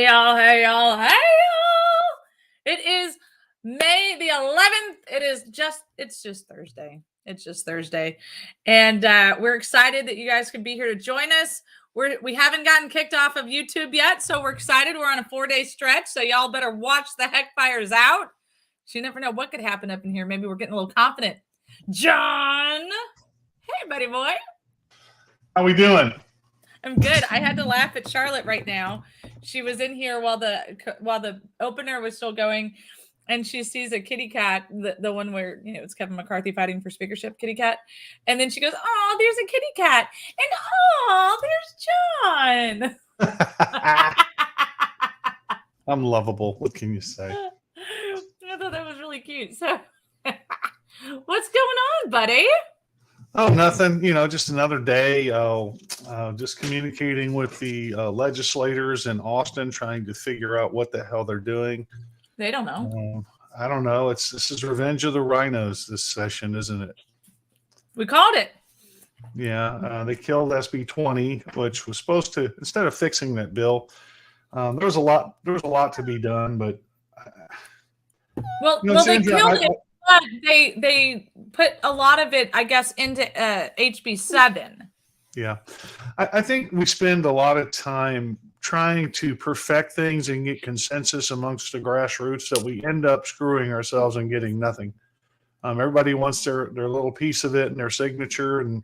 Hey y'all, hey y'all, hey y'all. It is May the 11th. It's just Thursday. It's just Thursday. And we're excited that you guys could be here to join us. We haven't gotten kicked off of YouTube yet, so we're excited. We're on a 4-day stretch, so y'all better watch the heck fires out. You never know what could happen up in here. Maybe we're getting a little confident. John. Hey, buddy boy. How we doing? I'm good. I had to laugh at Charlotte right now. She was in here while the opener was still going, and she sees a kitty cat, the one where it's Kevin McCarthy fighting for speakership, kitty cat, and then she goes, "Oh, there's a kitty cat," and "Oh, there's John." I'm lovable. What can you say? I thought that was really cute. So, what's going on, buddy? Oh, nothing. Just another day. Just communicating with the legislators in Austin, trying to figure out what the hell they're doing. They don't know. I don't know. This is Revenge of the Rhinos this session, isn't it? We called it. Yeah, they killed SB 20, which was supposed to, instead of fixing that bill, there was a lot to be done, but they killed it. But they put a lot of it, I guess, into HB 7. Yeah. I think we spend a lot of time trying to perfect things and get consensus amongst the grassroots that we end up screwing ourselves and getting nothing. Everybody wants their little piece of it and their signature and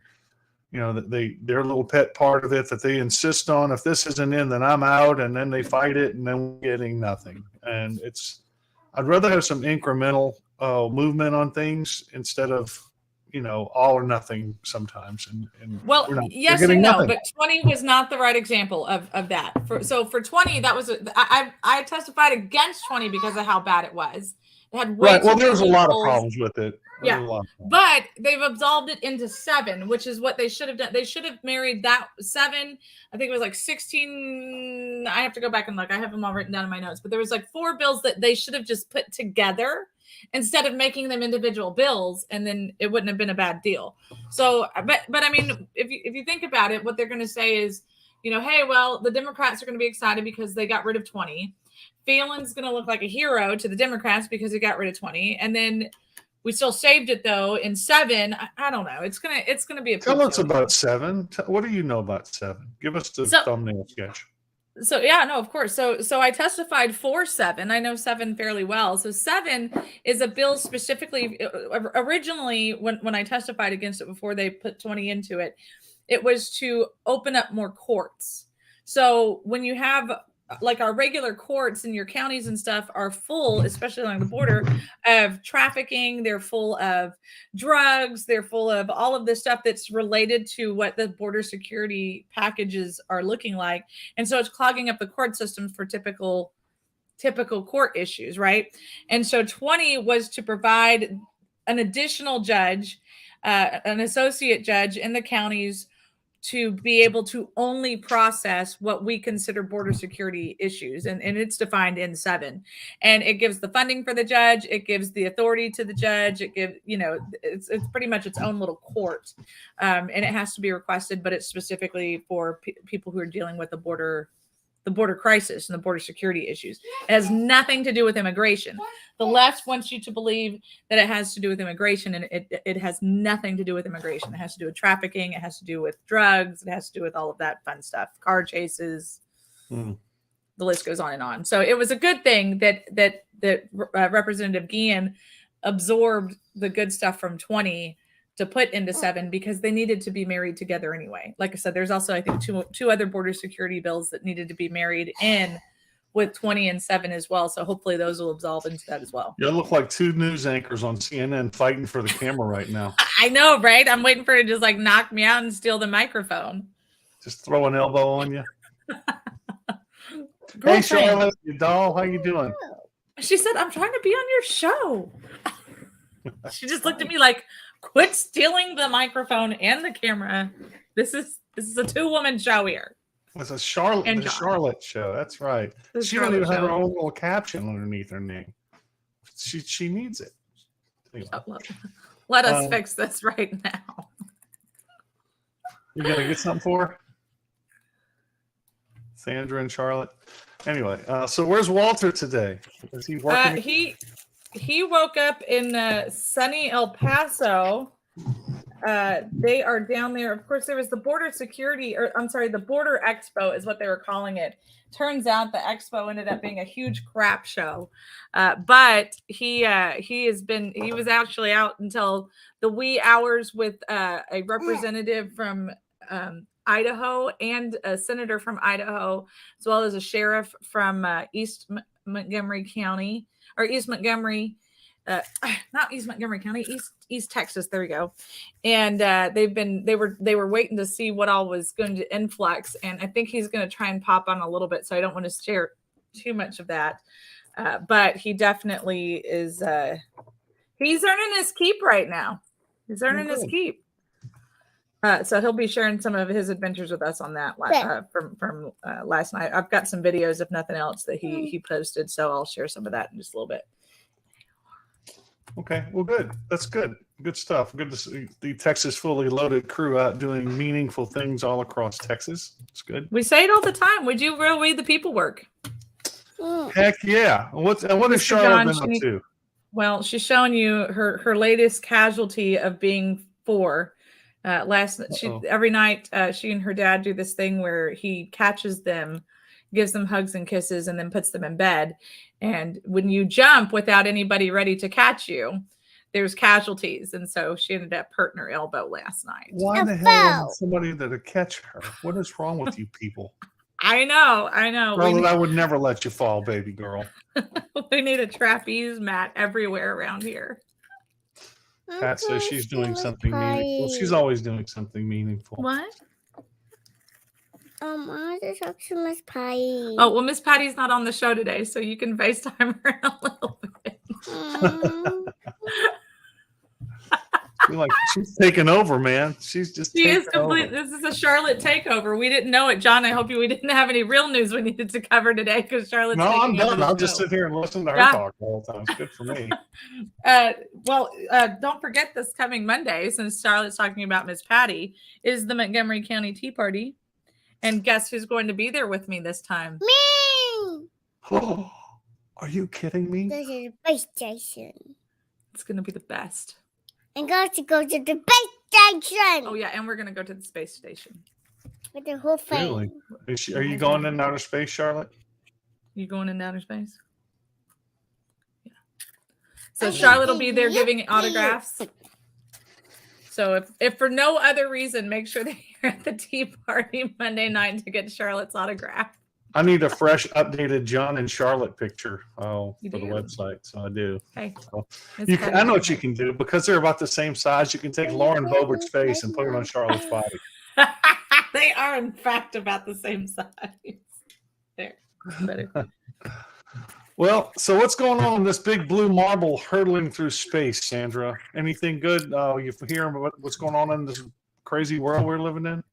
their little pet part of it that they insist on. If this isn't in, then I'm out, and then they fight it, and then we're getting nothing. And I'd rather have some incremental movement on things instead of all or nothing sometimes. And yes and no, but 20 was not the right example of that. For 20, that was I testified against 20 because of how bad it was. It had right. Well, there was a lot of problems with it. But they've absolved it into 7, which is what they should have done. They should have married that 7. I think it was like 16. I have to go back and look. I have them all written down in my notes, but there was like 4 bills that they should have just put together instead of making them individual bills, and then it wouldn't have been a bad deal. So, but I mean, if you think about it, what they're going to say is, hey, well, the Democrats are going to be excited because they got rid of 20. Phelan's going to look like a hero to the Democrats because he got rid of 20, and then we still saved it though in 7. I don't know. It's gonna be a. Tell us about 7. What do you know about 7? Give us the thumbnail sketch. So yeah, no, of course. So I testified for 7. I know 7 fairly well. So 7 is a bill specifically. Originally, when I testified against it before they put 20 into it, it was to open up more courts. So when you have like our regular courts in your counties and stuff are full, especially along the border, of trafficking. They're full of drugs. They're full of all of this stuff that's related to what the border security packages are looking like. And so it's clogging up the court systems for typical court issues, right? And so 20 was to provide an additional judge, an associate judge in the counties to be able to only process what we consider border security issues. And it's defined in 7. And it gives the funding for the judge. It gives the authority to the judge. It gives, it's pretty much its own little court. And it has to be requested, but it's specifically for people who are dealing with the border crisis and the border security issues. It has nothing to do with immigration. The left wants you to believe that it has to do with immigration, and it has nothing to do with immigration. It has to do with trafficking. It has to do with drugs. It has to do with all of that fun stuff, car chases. The list goes on and on. So it was a good thing that Representative Guillen absorbed the good stuff from 20 to put into 7 because they needed to be married together anyway. Like I said, there's also, I think, two other border security bills that needed to be married in with 20 and 7 as well. So hopefully those will absolve into that as well. You look like 2 news anchors on CNN fighting for the camera right now. I know, right? I'm waiting for her to just like knock me out and steal the microphone. Just throw an elbow on you. Hey, Charlotte, you doll, how you doing? She said, "I'm trying to be on your show." She just looked at me like, "Quit stealing the microphone and the camera. This is a 2-woman show here." It's a Charlotte show. That's right. She don't even have her own little caption underneath her name. She needs it. Anyway. Let us fix this right now. You gonna get something for her? Sandra and Charlotte. Anyway, so where's Walter today? Is he working? He woke up in sunny El Paso. They are down there. Of course, there was the border security, or I'm sorry, the border expo is what they were calling it. Turns out the expo ended up being a huge crap show. But he was actually out until the wee hours with a representative from Idaho and a senator from Idaho, as well as a sheriff from East Montgomery County, or East Montgomery, not East Montgomery County, East Texas. There we go. And they were waiting to see what all was going to influx, and I think he's going to try and pop on a little bit. So I don't want to share too much of that, but he definitely is. He's earning his keep right now. He's earning his keep. So he'll be sharing some of his adventures with us on that from last night. I've got some videos, if nothing else, that he posted. So I'll share some of that in just a little bit. Okay, well, good. That's good. Good stuff. Good to see the Texas Fully Loaded crew out doing meaningful things all across Texas. It's good. We say it all the time. We do really the people work. Heck yeah. What is Charlotte been up to? Well, she's showing you her latest casualty of being 4. Every night she and her dad do this thing where he catches them, gives them hugs and kisses, and then puts them in bed. And when you jump without anybody ready to catch you, there's casualties. And so she ended up hurting her elbow last night. Why the hell isn't somebody that'll catch her? What is wrong with you people? I know. Well, I would never let you fall, baby girl. We need a trapeze mat everywhere around here. Pat says she's doing something meaningful. She's always doing something meaningful. What? I want to talk to Miss Patty. Oh, well, Miss Patty's not on the show today, so you can FaceTime her in a little bit. She's taking over, man. She's just complete. This is a Charlotte takeover. We didn't know it, John. I hope we didn't have any real news we needed to cover today because Charlotte's. No, I'm done. I'll just sit here and listen to her talk all the time. It's good for me. Don't forget this coming Monday, since Charlotte's talking about Miss Patty, is the Montgomery County Tea Party, and guess who's going to be there with me this time? Me. Oh, are you kidding me? Go to the space station. It's going to be the best. And go to the space station. Oh, yeah, and we're going to go to the space station. With the whole thing. Really? Are you going in outer space, Charlotte? You going in outer space? Yeah. So Charlotte will be there giving autographs. So if for no other reason, make sure that you're at the tea party Monday night to get Charlotte's autograph. I need a fresh, updated John and Charlotte picture for the website. So I do. Hey, so I know what you can do because they're about the same size. You can take Lauren Boebert's face and put it on Charlotte's body. They are, in fact, about the same size. There. Better. Well, so what's going on in this big blue marble hurtling through space, Sandra? Anything good? You hear what's going on in this crazy world we're living in?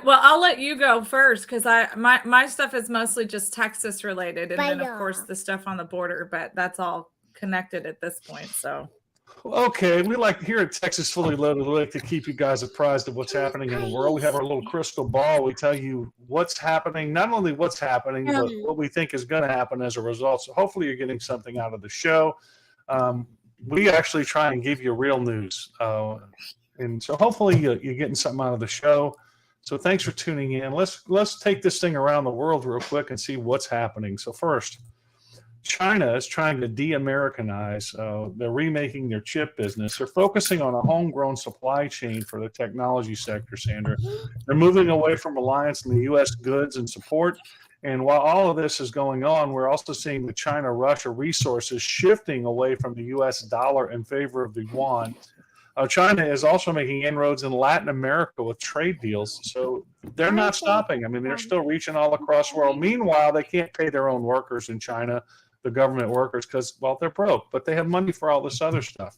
Well, I'll let you go first because my stuff is mostly just Texas related, and then of course the stuff on the border, but that's all connected at this point. So, okay, we like here at Texas Fully Loaded. We like to keep you guys apprised of what's happening in the world. We have our little crystal ball. We tell you what's happening, not only what's happening, but what we think is going to happen as a result. So hopefully you're getting something out of the show. We actually try and give you real news, and so hopefully you're getting something out of the show. So thanks for tuning in. Let's take this thing around the world real quick and see what's happening. So first, China is trying to de-Americanize. They're remaking their chip business. They're focusing on a homegrown supply chain for the technology sector, Sandra. They're moving away from reliance on the U.S. goods and support. And while all of this is going on, we're also seeing the China-Russia resources shifting away from the U.S. dollar in favor of the yuan. China is also making inroads in Latin America with trade deals. So they're not stopping. I mean, they're still reaching all across the world. Meanwhile, they can't pay their own workers in China, the government workers, because, well, they're broke, but they have money for all this other stuff.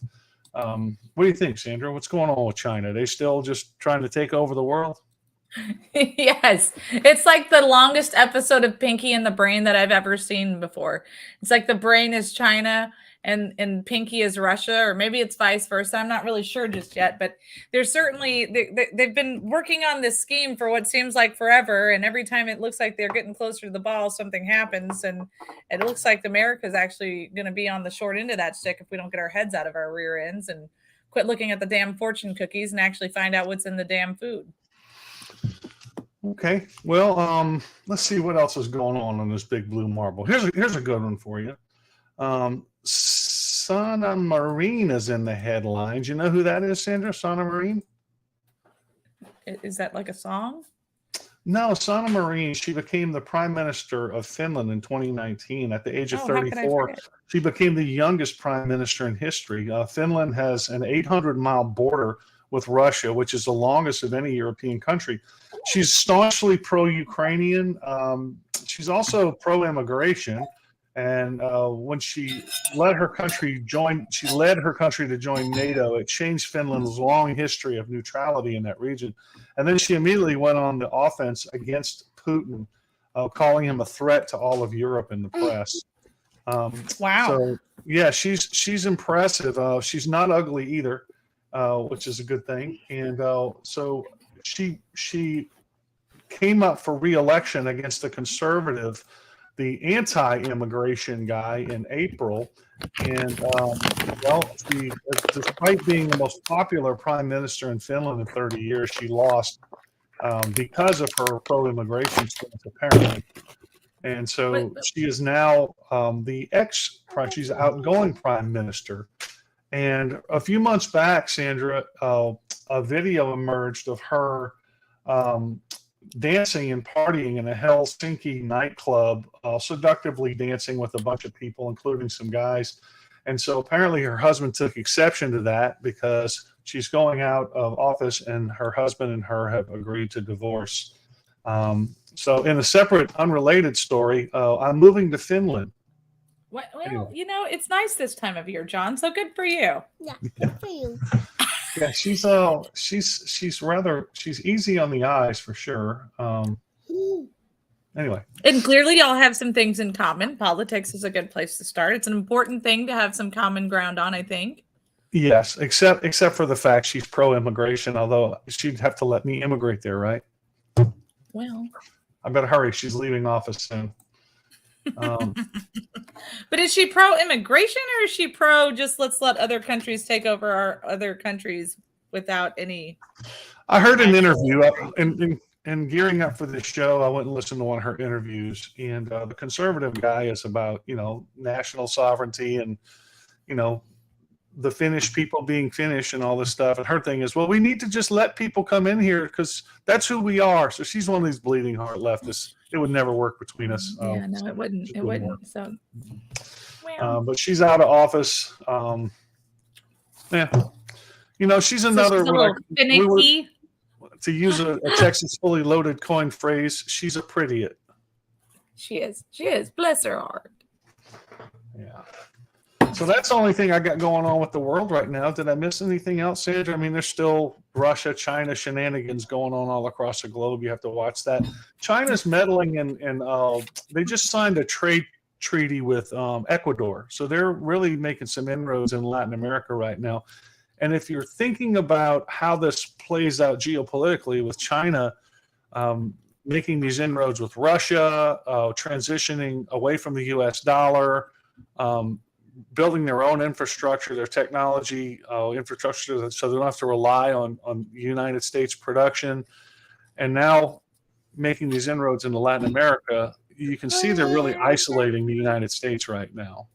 What do you think, Sandra? What's going on with China? Are they still just trying to take over the world? Yes. It's like the longest episode of Pinky and the Brain that I've ever seen before. It's like the brain is China and Pinky is Russia, or maybe it's vice versa. I'm not really sure just yet, but there's certainly they've been working on this scheme for what seems like forever, and every time it looks like they're getting closer to the ball, something happens, and it looks like America is actually going to be on the short end of that stick if we don't get our heads out of our rear ends and quit looking at the damn fortune cookies and actually find out what's in the damn food. Okay. Well, let's see what else is going on this big blue marble. Here's a good one for you. Sana Marine is in the headlines. You know who that is, Sandra? Sana Marine? Is that like a song? No, Sana Marine. She became the Prime Minister of Finland in 2019. At the age of Oh, how could I 34, forget? she became the youngest Prime Minister in history. Finland has an 800-mile border with Russia, which is the longest of any European country. She's staunchly pro-Ukrainian. She's also pro-immigration. And when she led her country to join NATO. It changed Finland's long history of neutrality in that region. And then she immediately went on the offense against Putin, calling him a threat to all of Europe in the press. Wow. So yeah, she's impressive. She's not ugly either, which is a good thing. And so she came up for re-election against the conservative, the anti-immigration guy in April. And despite being the most popular prime minister in Finland in 30 years, she lost because of her pro-immigration stance, apparently. And so she is now she's outgoing prime minister. And a few months back, Sandra, a video emerged of her dancing and partying in a Helsinki nightclub, seductively dancing with a bunch of people, including some guys. And so apparently her husband took exception to that because she's going out of office and her husband and her have agreed to divorce. So in a separate, unrelated story, I'm moving to Finland. Well, it's nice this time of year, John. So good for you. Yeah, good for you. Yeah, she's easy on the eyes for sure. Anyway. And clearly y'all have some things in common. Politics is a good place to start. It's an important thing to have some common ground on, I think. Yes, except for the fact she's pro-immigration, although she'd have to let me immigrate there, right? Well, I better hurry. She's leaving office soon. But is she pro-immigration or is she pro just let's let other countries take over our other countries without any? I heard an interview and gearing up for this show, I went and listened to one of her interviews, and the conservative guy is about, national sovereignty and, the Finnish people being Finnish and all this stuff. And her thing is, well, we need to just let people come in here because that's who we are. So she's one of these bleeding heart leftists. It would never work between us. Yeah, no, it wouldn't. It wouldn't. So, well. But she's out of office. She's another. Finicky. To use a Texas fully loaded coin phrase, she's a pretty it. She is. She is. Bless her heart. Yeah. So that's the only thing I got going on with the world right now. Did I miss anything else, Sandra? I mean, there's still Russia, China shenanigans going on all across the globe. You have to watch that. China's meddling and they just signed a trade treaty with Ecuador. So they're really making some inroads in Latin America right now. And if you're thinking about how this plays out geopolitically with China making these inroads with Russia, transitioning away from the U.S. dollar, building their own infrastructure, their technology infrastructure, so they don't have to rely on United States production, and now making these inroads into Latin America, you can see they're really isolating the United States right now.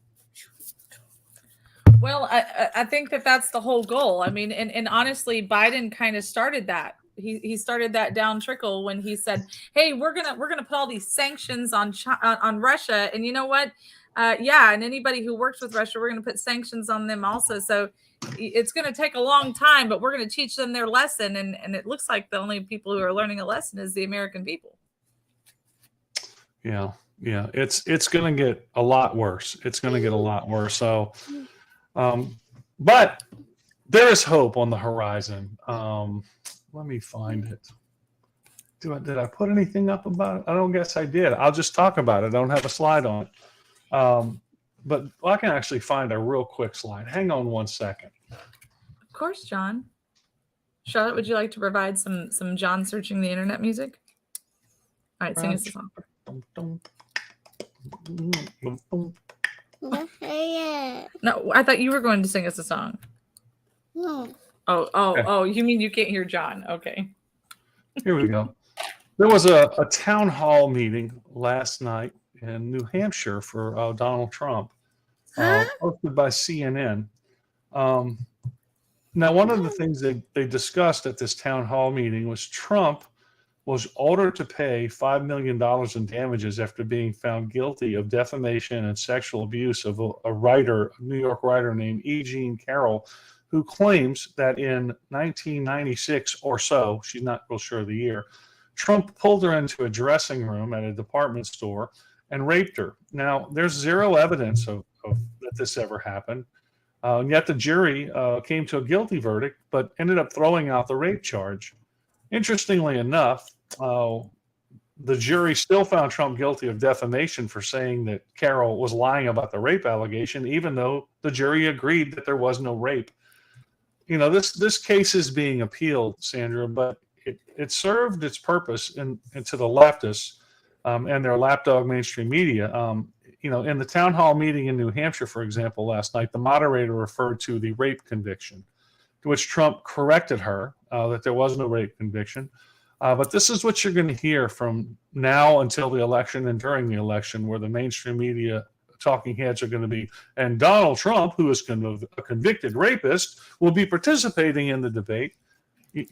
Well, I think that's the whole goal. I mean, and honestly, Biden kind of started that. He started that down trickle when he said, "Hey, we're gonna put all these sanctions on Russia, and you know what? And anybody who works with Russia, we're going to put sanctions on them also. So it's going to take a long time, but we're going to teach them their lesson. And it looks like the only people who are learning a lesson is the American people." Yeah. It's going to get a lot worse. So, but there is hope on the horizon. Let me find it. Did I put anything up about it? I don't guess I did. I'll just talk about it. I don't have a slide on it. but I can actually find a real quick slide. Hang on one second. Of course, John. Charlotte, would you like to provide some John searching the internet music? All right, sing us a song. Yeah. No, I thought you were going to sing us a song. No. Oh, you mean you can't hear John? Okay. Here we go. There was a town hall meeting last night in New Hampshire for Donald Trump, hosted by CNN. Now, one of the things they discussed at this town hall meeting was Trump was ordered to pay $5 million in damages after being found guilty of defamation and sexual abuse of a writer, a New York writer named E. Jean Carroll, who claims that in 1996 or so, she's not real sure of the year, Trump pulled her into a dressing room at a department store and raped her. Now, there's zero evidence of that this ever happened. And yet the jury came to a guilty verdict, but ended up throwing out the rape charge. Interestingly enough, the jury still found Trump guilty of defamation for saying that Carroll was lying about the rape allegation, even though the jury agreed that there was no rape. You know, this case is being appealed, Sandra, but it served its purpose and to the leftists and their lapdog mainstream media. You know, in the town hall meeting in New Hampshire, for example, last night, the moderator referred to the rape conviction, to which Trump corrected her that there was no rape conviction. But this is what you're going to hear from now until the election and during the election, where the mainstream media talking heads are going to be, and Donald Trump, who is a convicted rapist, will be participating in the debate.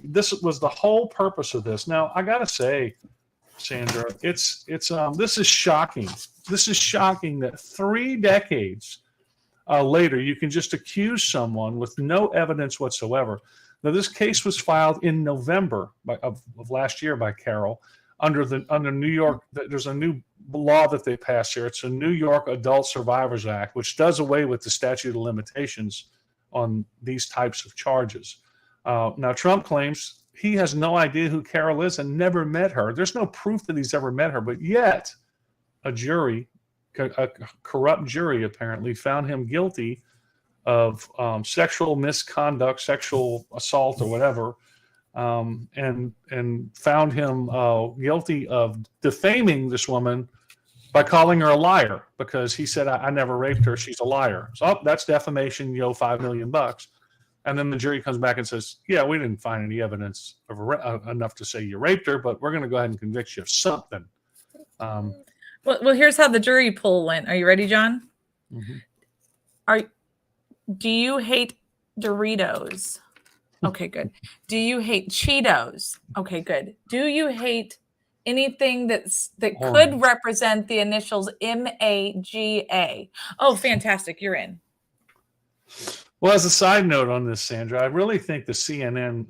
This was the whole purpose of this. Now, I got to say, Sandra, this is shocking. This is shocking that 3 decades later, you can just accuse someone with no evidence whatsoever. Now, this case was filed in November of last year by Carroll under New York. There's a new law that they passed here. It's a New York Adult Survivors Act, which does away with the statute of limitations on these types of charges. Now, Trump claims he has no idea who Carroll is and never met her. There's no proof that he's ever met her, but yet a corrupt jury apparently found him guilty of sexual misconduct, sexual assault, or whatever, and found him guilty of defaming this woman by calling her a liar because he said, I never raped her. She's a liar. So that's defamation, $5 million. And then the jury comes back and says, yeah, we didn't find any evidence of enough to say you raped her, but we're going to go ahead and convict you of something. Well, here's how the jury poll went. Are you ready, John? Mm-hmm. Do you hate Doritos? Okay, good. Do you hate Cheetos? Okay, good. Do you hate anything that could represent the initials MAGA? Oh, fantastic. You're in. Well, as a side note on this, Sandra, I really think the CNN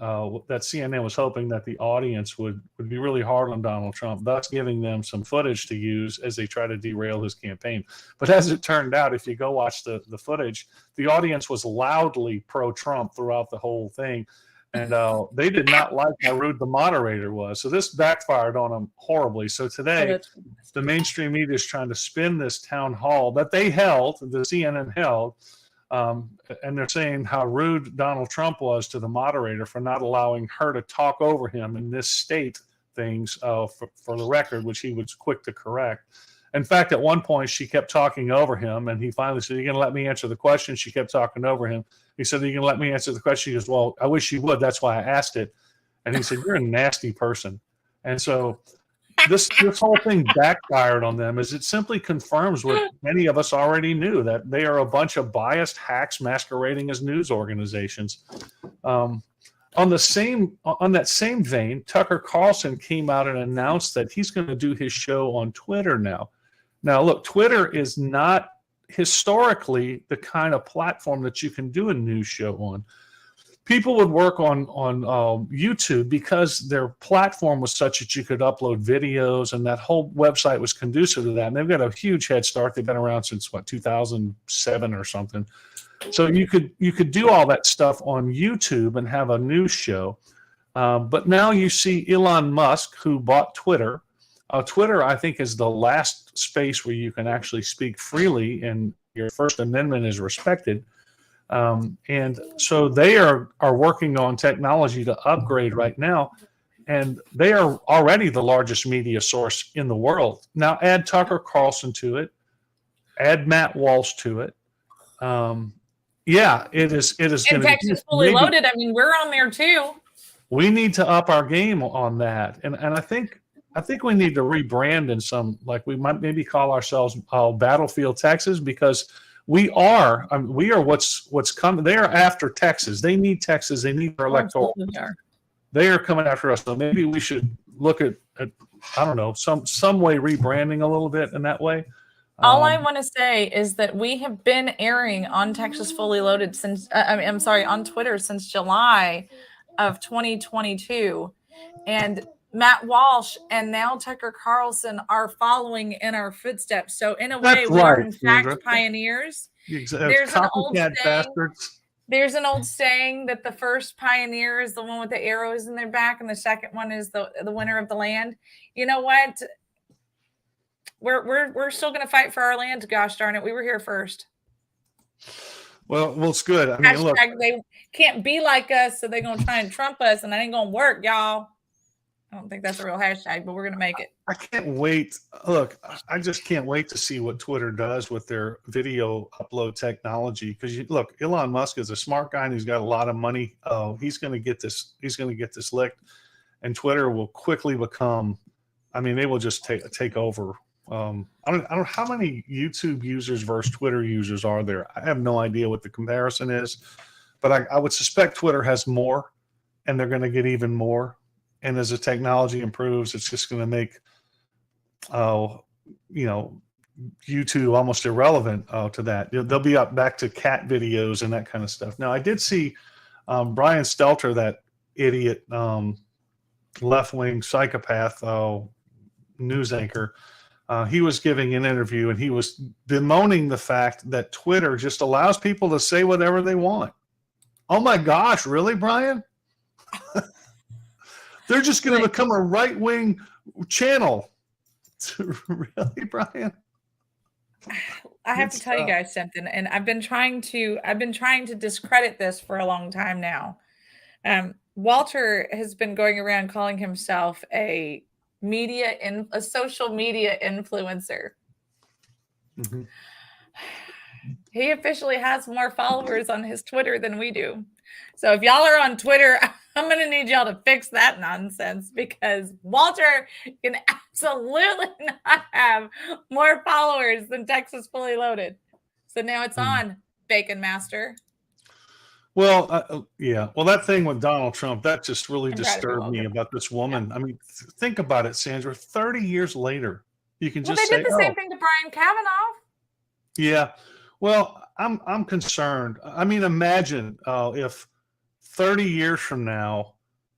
was hoping that the audience would be really hard on Donald Trump, thus giving them some footage to use as they try to derail his campaign. But as it turned out, if you go watch the footage, the audience was loudly pro-Trump throughout the whole thing. And they did not like how rude the moderator was. So this backfired on them horribly. So today, the mainstream media is trying to spin this town hall that they held, the CNN held, and they're saying how rude Donald Trump was to the moderator for not allowing her to talk over him and misstate things for the record, which he was quick to correct. In fact, at one point, she kept talking over him, and he finally said, "Are you going to let me answer the question?" She kept talking over him. He said, "Are you going to let me answer the question?" She goes, "Well, I wish you would. That's why I asked it." And he said, "You're a nasty person." And so this whole thing backfired on them, as it simply confirms what many of us already knew, that they are a bunch of biased hacks masquerading as news organizations. On that same vein, Tucker Carlson came out and announced that he's going to do his show on Twitter now. Now, look, Twitter is not historically the kind of platform that you can do a news show on. People would work on YouTube because their platform was such that you could upload videos, and that whole website was conducive to that. And they've got a huge head start. They've been around since 2007 or something. So you could do all that stuff on YouTube and have a news show. But now you see Elon Musk, who bought Twitter. Twitter, I think, is the last space where you can actually speak freely and your First Amendment is respected. And so they are working on technology to upgrade right now. And they are already the largest media source in the world. Now add Tucker Carlson to it, add Matt Walsh to it. Yeah, it is And going to Texas Fully Loaded. I mean, we're on there too. We need to up our game on that. And I think we need to rebrand in some, like we might maybe call ourselves Battlefield Texas, because we are what's coming. They are after Texas. They need Texas. They need their electoral. They are coming after us. So maybe we should look at I don't know, some way rebranding a little bit in that way. All I want to say is that we have been airing on Texas Fully Loaded since on Twitter since July of 2022, and Matt Walsh and now Tucker Carlson are following in our footsteps. So in a way, we are in fact pioneers. There's an old bastards. There's an old saying that the first pioneer is the one with the arrows in their back, and the second one is the winner of the land. You know what? We're still going to fight for our land. Gosh darn it, we were here first. Well, it's good. I mean, Hashtag, look, they can't be like us, so they're going to try and trump us, and that ain't going to work, y'all. I don't think that's a real hashtag, but we're going to make it. I can't wait. Look, I just can't wait to see what Twitter does with their video upload technology. Because look, Elon Musk is a smart guy and he's got a lot of money. Oh, he's going to get this. He's going to get this licked, and Twitter will quickly become. I mean, they will just take over. I don't know how many YouTube users versus Twitter users are there. I have no idea what the comparison is, but I would suspect Twitter has more, and they're going to get even more. And as the technology improves, it's just going to make, YouTube almost irrelevant to that. They'll be up back to cat videos and that kind of stuff. Now, I did see Brian Stelter, that idiot left-wing psychopath news anchor. He was giving an interview, and he was bemoaning the fact that Twitter just allows people to say whatever they want. Oh my gosh, really, Brian? They're just going to become a right-wing channel. Really, Brian? I have to tell you guys something, and I've been trying to discredit this for a long time now. Walter has been going around calling himself a social media influencer. Mm-hmm. He officially has more followers on his Twitter than we do. So if y'all are on Twitter, I'm going to need y'all to fix that nonsense, because Walter can absolutely not have more followers than Texas Fully Loaded. So now it's on, Bacon Master. Well, yeah. Well, that thing with Donald Trump, that just really disturbed me about this woman. Yeah. I mean, think about it, Sandra. 30 years later, you can just say, they did the same thing to Brian Kavanaugh. Yeah. Well, I'm concerned. I mean, imagine if 30 years from now,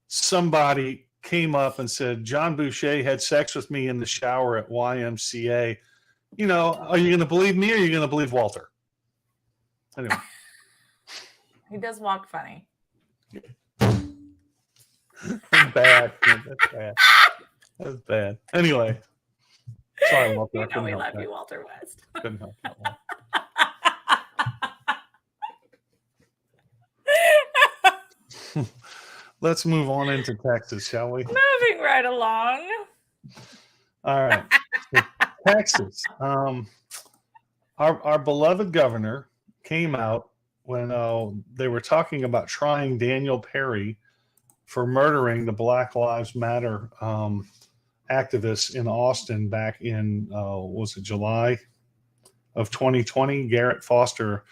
somebody came up and said, John Boucher had sex with me in the shower at YMCA. You know, are you going to believe me, or are you going to believe Walter? Anyway. He does walk funny. That's bad. That's bad. That's bad. Anyway. Sorry, Walter. You know we love you, Walter West. Couldn't help that one. Let's move on into Texas, shall we? Moving right along. All right. So, Texas. Our beloved governor came out when they were talking about trying Daniel Perry for murdering the Black Lives Matter activists in Austin back in, was it July of 2020? Garrett Foster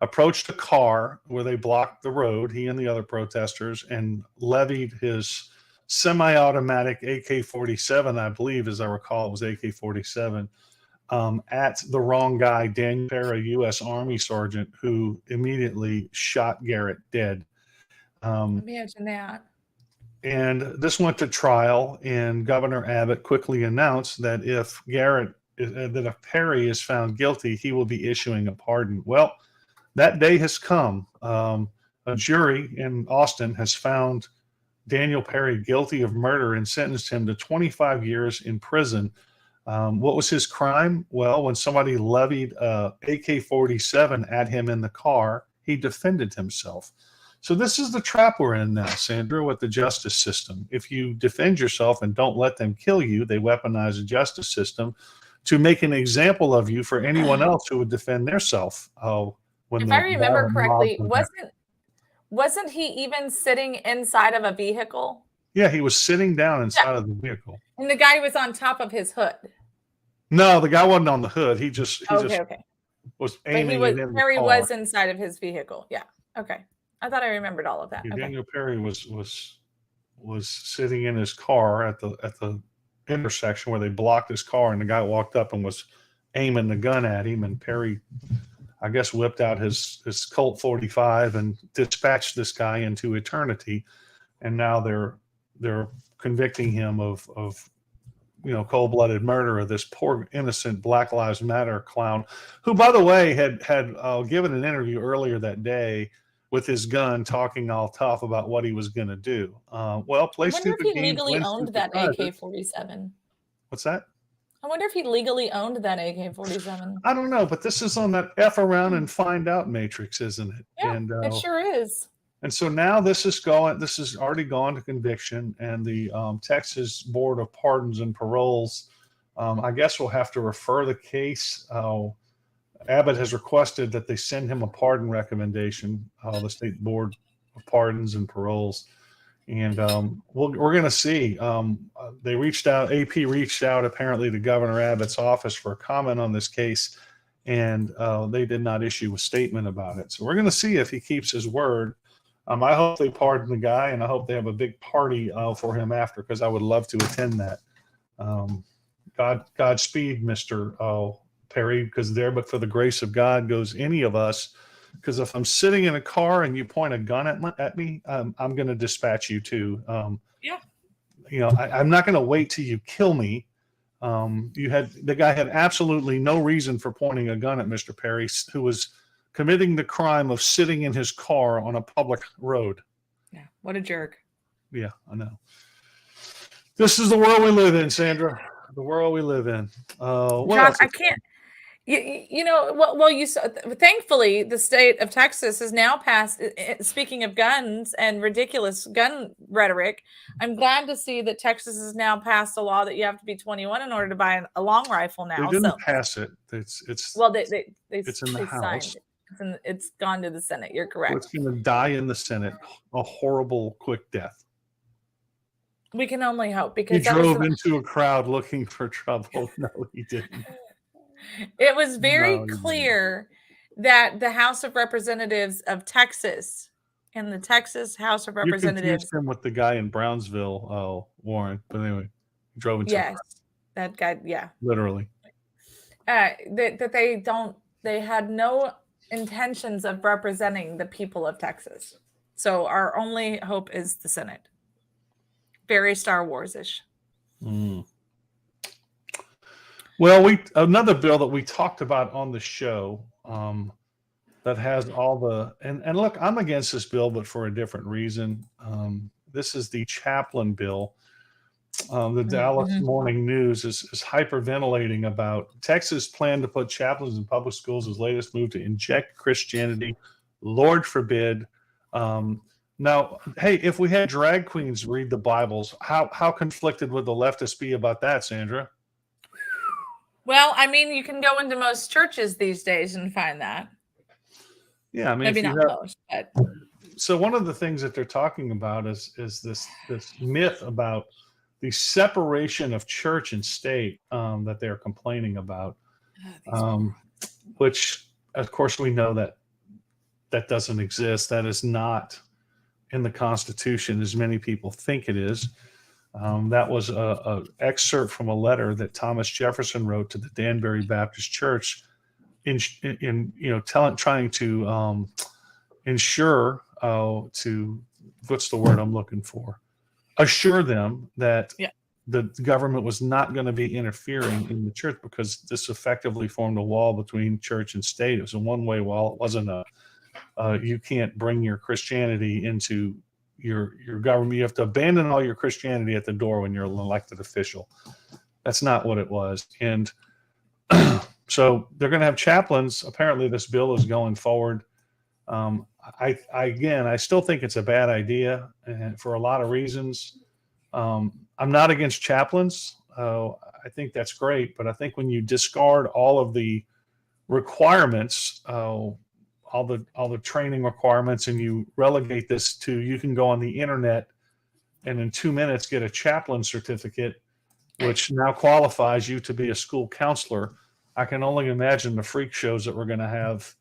approached a car where they blocked the road, he and the other protesters, and levied his semi-automatic AK-47, I believe, as I recall, it was AK-47, at the wrong guy, Daniel Perry, a U.S. Army sergeant, who immediately shot Garrett dead. Imagine that. And this went to trial, and Governor Abbott quickly announced that if Perry is found guilty, he will be issuing a pardon. Well, that day has come. A jury in Austin has found Daniel Perry guilty of murder and sentenced him to 25 years in prison. What was his crime? Well, when somebody levied a AK-47 at him in the car, he defended himself. So this is the trap we're in now, Sandra, with the justice system. If you defend yourself and don't let them kill you, they weaponize the justice system to make an example of you for anyone else who would defend themselves. If I remember correctly, wasn't he even sitting inside of a vehicle? Yeah, he was sitting down inside of the vehicle. And the guy was on top of his hood. No, the guy wasn't on the hood. He just Okay. was But aiming it in the Perry car. was inside of his vehicle. Yeah. Okay. I thought I remembered all of that. Yeah, Okay. Daniel Perry was sitting in his car at the intersection where they blocked his car, and the guy walked up and was aiming the gun at him, and Perry, I guess, whipped out his Colt 45 and dispatched this guy into eternity. And now they're convicting him of cold-blooded murder of this poor innocent Black Lives Matter clown, who, by the way, had given an interview earlier that day with his gun, talking all tough about what he was going to do. Well, play I wonder stupid if he games. legally win owned stupid that prizes. AK-47. What's that? I wonder if he legally owned that AK-47. I don't know, but this is on that F around and find out matrix, isn't it? Yeah, And it sure is. and so now this has already gone to conviction, and the Texas Board of Pardons and Paroles, I guess, will have to refer the case. Abbott has requested that they send him a pardon recommendation, the State Board of Pardons and Paroles. And we're going to see. They reached out, AP reached out apparently to Governor Abbott's office for a comment on this case, and they did not issue a statement about it. So we're going to see if he keeps his word. I hope they pardon the guy, and I hope they have a big party for him after, because I would love to attend that. Godspeed, Mr. Perry, because there but for the grace of God goes any of us. Because if I'm sitting in a car and you point a gun at me, I'm going to dispatch you too. Yeah. I'm not going to wait till you kill me. The guy had absolutely no reason for pointing a gun at Mr. Perry, who was committing the crime of sitting in his car on a public road. Yeah. What a jerk. Yeah, I know. This is the world we live in, Sandra. The world we live in. What John, else? I can't. Thankfully, the state of Texas has now passed. Speaking of guns and ridiculous gun rhetoric, I'm glad to see that Texas has now passed a law that you have to be 21 in order to buy a long rifle now. They didn't pass it. It's in the House. It's gone to the Senate. You're correct. It's going to die in the Senate. A horrible, quick death. We can only hope, He because drove into a crowd looking for trouble. No, he didn't. it was very No, he didn't. clear that the House of Representatives of Texas and the Texas House of You Representatives, confused him with the guy in Brownsville, Warren. But anyway, he drove into a yes, crowd, that guy, yeah, literally. that they had no intentions of representing the people of Texas. So our only hope is the Senate. Very Star Wars-ish. Mm. Well, another bill that we talked about on the show that has all the and look, I'm against this bill, but for a different reason. This is the chaplain bill. The Dallas Morning News is hyperventilating about Texas' plan to put chaplains in public schools as latest move to inject Christianity. Lord forbid. Now, hey, if we had drag queens read the Bibles, how conflicted would the leftists be about that, Sandra? Well, I mean, you can go into most churches these days and find that. Yeah, I mean, Maybe not most, but so one of the things that they're talking about is this myth about the separation of church and state that they're complaining about, which, of course, we know that doesn't exist. That is not in the Constitution, as many people think it is. That was a excerpt from a letter that Thomas Jefferson wrote to the Danbury Baptist Church, trying to ensure what's the word I'm looking for? Assure them that the government was not going to be interfering in the church, because this effectively formed a wall between church and state. It was a one-way wall. It wasn't you can't bring your Christianity into your government. You have to abandon all your Christianity at the door when you're an elected official. That's not what it was. And so they're going to have chaplains. Apparently, this bill is going forward. I still think it's a bad idea, and for a lot of reasons. I'm not against chaplains. I think that's great, but I think when you discard all of the requirements, all the training requirements, and you relegate this to you can go on the internet and in 2 minutes get a chaplain certificate, which now qualifies you to be a school counselor. I can only imagine the freak shows that we're going to have.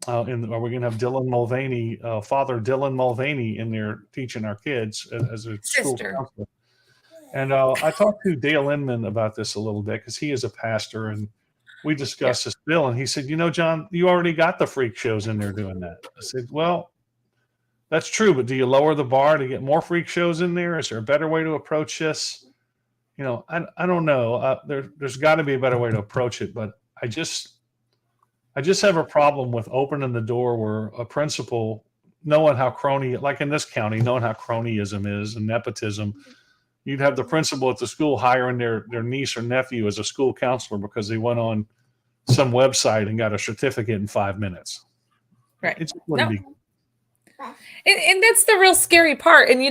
Are we going to have Dylan Mulvaney, Father Dylan Mulvaney, in there teaching our kids as a school counselor? And I talked to Dale Inman about this a little bit because he is a pastor, and we discussed this bill. And he said, John, you already got the freak shows in there doing that. I said, well, that's true, but do you lower the bar to get more freak shows in there? Is there a better way to approach this? I don't know. There's got to be a better way to approach it, but I just have a problem with opening the door where a principal, knowing how like in this county, knowing how cronyism is and nepotism, you'd have the principal at the school hiring their niece or nephew as a school counselor because they went on some website and got a certificate in 5 minutes. Right. It just wouldn't be. And that's the real scary part. And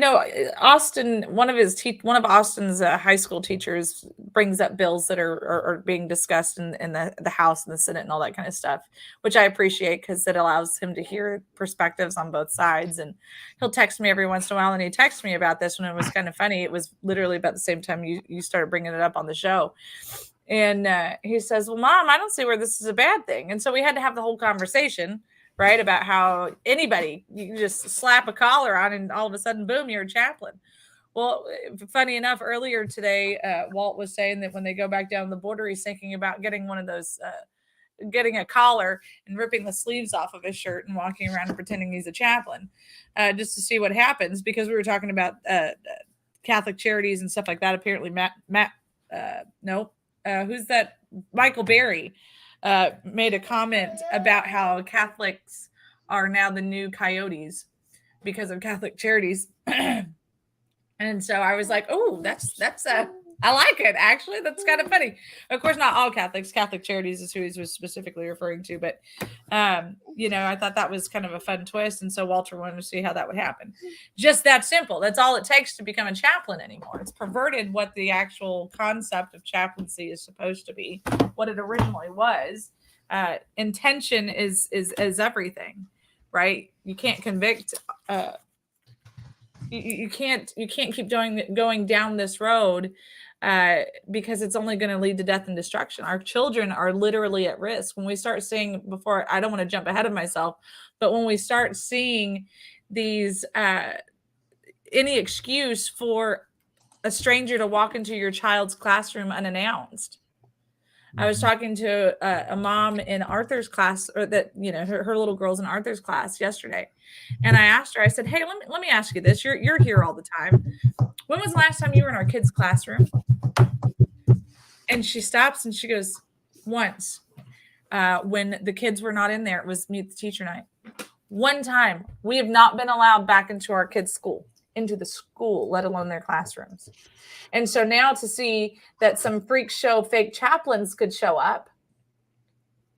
Austin, one of Austin's high school teachers brings up bills that are being discussed in the House and the Senate and all that kind of stuff, which I appreciate because it allows him to hear perspectives on both sides. And he'll text me every once in a while, and he texted me about this when it was kind of funny. It was literally about the same time you started bringing it up on the show. And he says, well, Mom, I don't see where this is a bad thing. And so we had to have the whole conversation, right, about how anybody, you just slap a collar on and all of a sudden, boom, you're a chaplain. Well, funny enough, earlier today, Walt was saying that when they go back down the border, he's thinking about getting one of those, getting a collar and ripping the sleeves off of his shirt and walking around and pretending he's a chaplain, just to see what happens. Because we were talking about Catholic Charities and stuff like that. Apparently, who's that? Michael Berry made a comment about how Catholics are now the new coyotes because of Catholic Charities. And so I was like, oh, I like it. Actually, that's kind of funny. Of course, not all Catholics. Catholic Charities is who he was specifically referring to. But, I thought that was kind of a fun twist. And so Walter wanted to see how that would happen. Just that simple. That's all it takes to become a chaplain anymore. It's perverted what the actual concept of chaplaincy is supposed to be, what it originally was. Intention is everything, right? You can't convict. You can't keep going down this road because it's only going to lead to death and destruction. Our children are literally at risk. When we start seeing, I don't want to jump ahead of myself, but when we start seeing these, any excuse for a stranger to walk into your child's classroom unannounced. I was talking to a mom in Arthur's class, or that, her little girl's in Arthur's class yesterday. And I asked her, I said, hey, let me ask you this. You're here all the time. When was the last time you were in our kids' classroom? And she stops and she goes, once, when the kids were not in there. It was meet the teacher night. One time. We have not been allowed back into our kids' school, let alone their classrooms. And so now to see that some freak show fake chaplains could show up,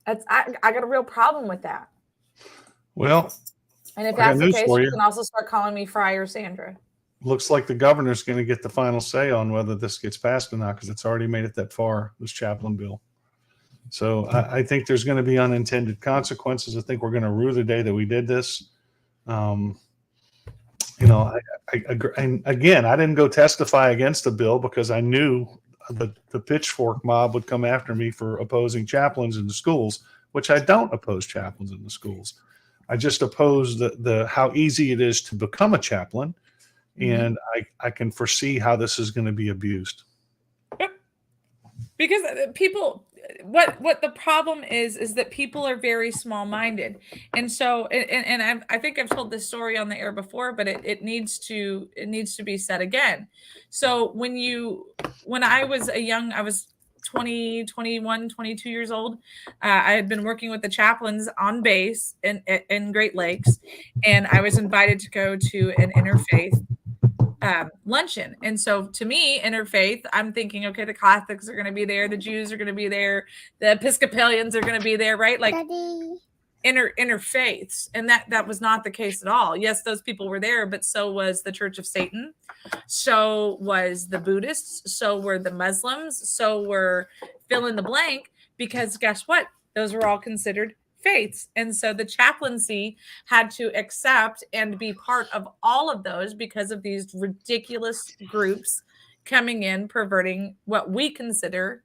I got a real problem with that. Well, and if that's the case, you can also start calling me Friar Sandra. Looks like the governor's going to get the final say on whether this gets passed or not, because it's already made it that far, this chaplain bill. So I think there's going to be unintended consequences. I think we're going to rue the day that we did this. And again, I didn't go testify against the bill because I knew the pitchfork mob would come after me for opposing chaplains in the schools, which I don't oppose chaplains in the schools. I just oppose the how easy it is to become a chaplain, and I can foresee how this is going to be abused. Because people, what the problem is that people are very small-minded, and so and I think I've told this story on the air before, but it needs to be said again. So when I was I was 20, 21, 22 years old, I had been working with the chaplains on base in Great Lakes, and I was invited to go to an interfaith luncheon. And so to me, interfaith, I'm thinking, okay, the Catholics are going to be there, the Jews are going to be there, the Episcopalians are going to be there, right? Like Daddy. interfaiths. And that was not the case at all. Yes, those people were there, but so was the Church of Satan, so was the Buddhists, so were the Muslims, so were fill in the blank, because guess what? Those were all considered faiths. And so the chaplaincy had to accept and be part of all of those because of these ridiculous groups coming in, perverting what we consider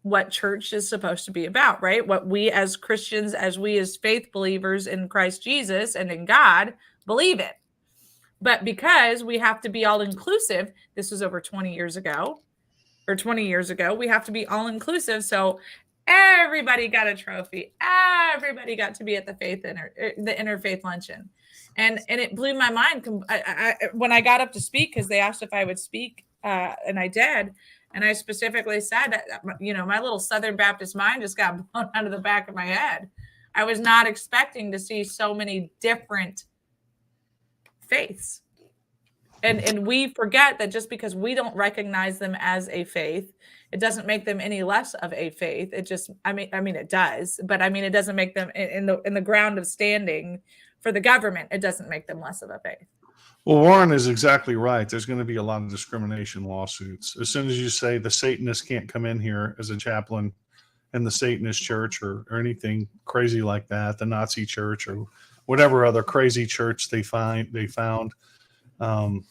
what church is supposed to be about, right? What we as Christians, as we as faith believers in Christ Jesus and in God believe in. But because we have to be all inclusive, this was over 20 years ago, we have to be all inclusive. So everybody got a trophy. Everybody got to be at the interfaith luncheon. And it blew my mind. When I got up to speak, because they asked if I would speak, and I did. And I specifically said that, my little Southern Baptist mind just got blown out of the back of my head. I was not expecting to see so many different faiths. And we forget that just because we don't recognize them as a faith, it doesn't make them any less of a faith. It just, it does, but it doesn't make them in the ground of standing for the government. It doesn't make them less of a faith. Well, Warren is exactly right. There's going to be a lot of discrimination lawsuits. As soon as you say the Satanist can't come in here as a chaplain in the Satanist church or anything crazy like that, the Nazi church or whatever other crazy church they found. What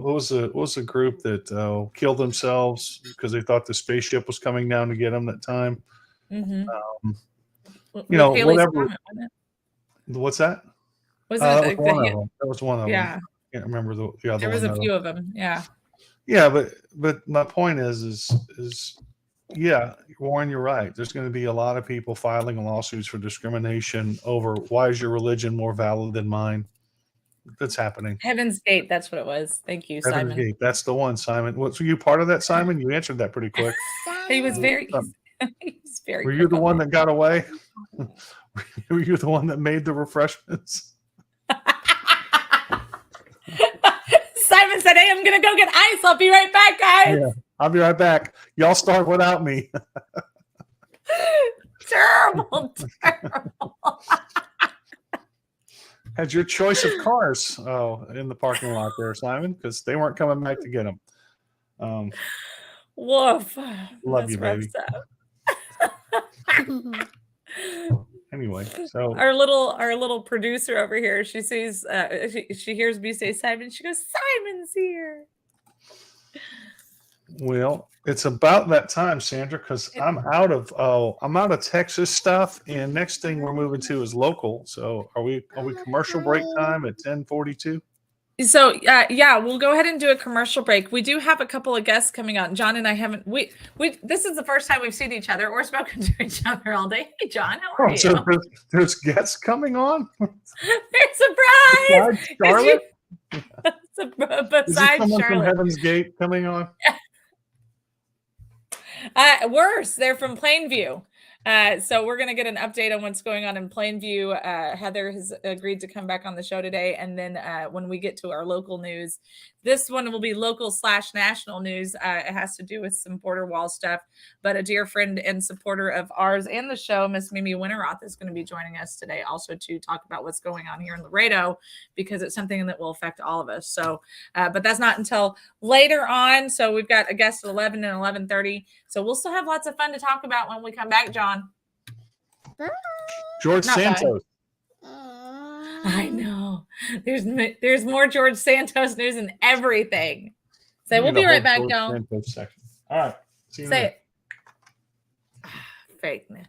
was a group that killed themselves because they thought the spaceship was coming down to get them that time? Mm-hmm. Whatever. What's that? Was that it that was one of them. Yeah. I can't remember the other one. There was a few of them. Yeah. Yeah, but my point is Warren, you're right. There's going to be a lot of people filing lawsuits for discrimination over why is your religion more valid than mine? That's happening. Heaven's Gate. That's what it was. Thank you, Heaven's Simon. Gate. That's the one, Simon. Were you part of that, Simon? You answered that pretty quick. He was very. Were you the one that got away? Were you the one that made the refreshments? Simon said, "Hey, I'm gonna go get ice. I'll be right back, guys." Yeah, I'll be right back. Y'all start without me. Terrible. Had your choice of cars in the parking lot there, Simon, because they weren't coming back to get them. Woof. Love you, baby. Up. Anyway, so our little producer over here, she sees, she hears me say Simon. She goes, "Simon's here." Well, it's about that time, Sandra, because I'm out of Texas stuff, and next thing we're moving to is local. So are we commercial break time at 10:42? So we'll go ahead and do a commercial break. We do have a couple of guests coming on. John and I haven't this is the first time we've seen each other or spoken to each other all day. Hey John, how are you? So there's guests coming on? Surprise! Charlotte? Besides someone from Charlotte. Heaven's Gate coming on? Worse, they're from Plainview. So we're going to get an update on what's going on in Plainview. Heather has agreed to come back on the show today. And then when we get to our local news, this one will be local/national news. It has to do with some border wall stuff. But a dear friend and supporter of ours and the show, Miss Mimi Winteroth, is going to be joining us today also to talk about what's going on here in Laredo, because it's something that will affect all of us. So, but that's not until later on. So we've got a guest at 11 and 11:30. So we'll still have lots of fun to talk about when we come back, John. George Not Santos. I know. There's more George Santos news and everything. So we'll be right back, George y'all. Santos section. All right. See you in a Say minute. it. Fakeness.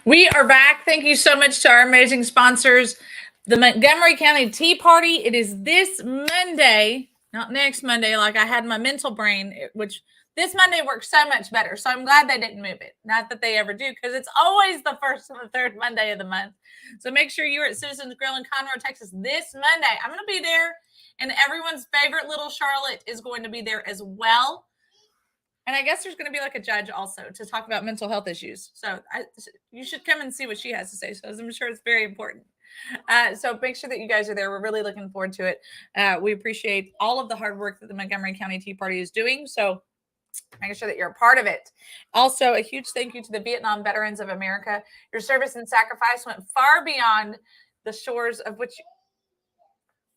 We are back. Thank you so much to our amazing sponsors, the Montgomery County Tea Party. It is this Monday, not next Monday, like I had my mental brain, which this Monday works so much better. So I'm glad they didn't move it. Not that they ever do, because it's always the first and the third Monday of the month. So make sure you're at Citizens Grill in Conroe, Texas this Monday. I'm going to be there, and everyone's favorite little Charlotte is going to be there as well. And I guess there's going to be like a judge also to talk about mental health issues. So you should come and see what she has to say. So I'm sure it's very important. So make sure that you guys are there. We're really looking forward to it. We appreciate all of the hard work that the Montgomery County Tea Party is doing. So make sure that you're a part of it. Also, a huge thank you to the Vietnam Veterans of America. Your service and sacrifice went far beyond the shores of which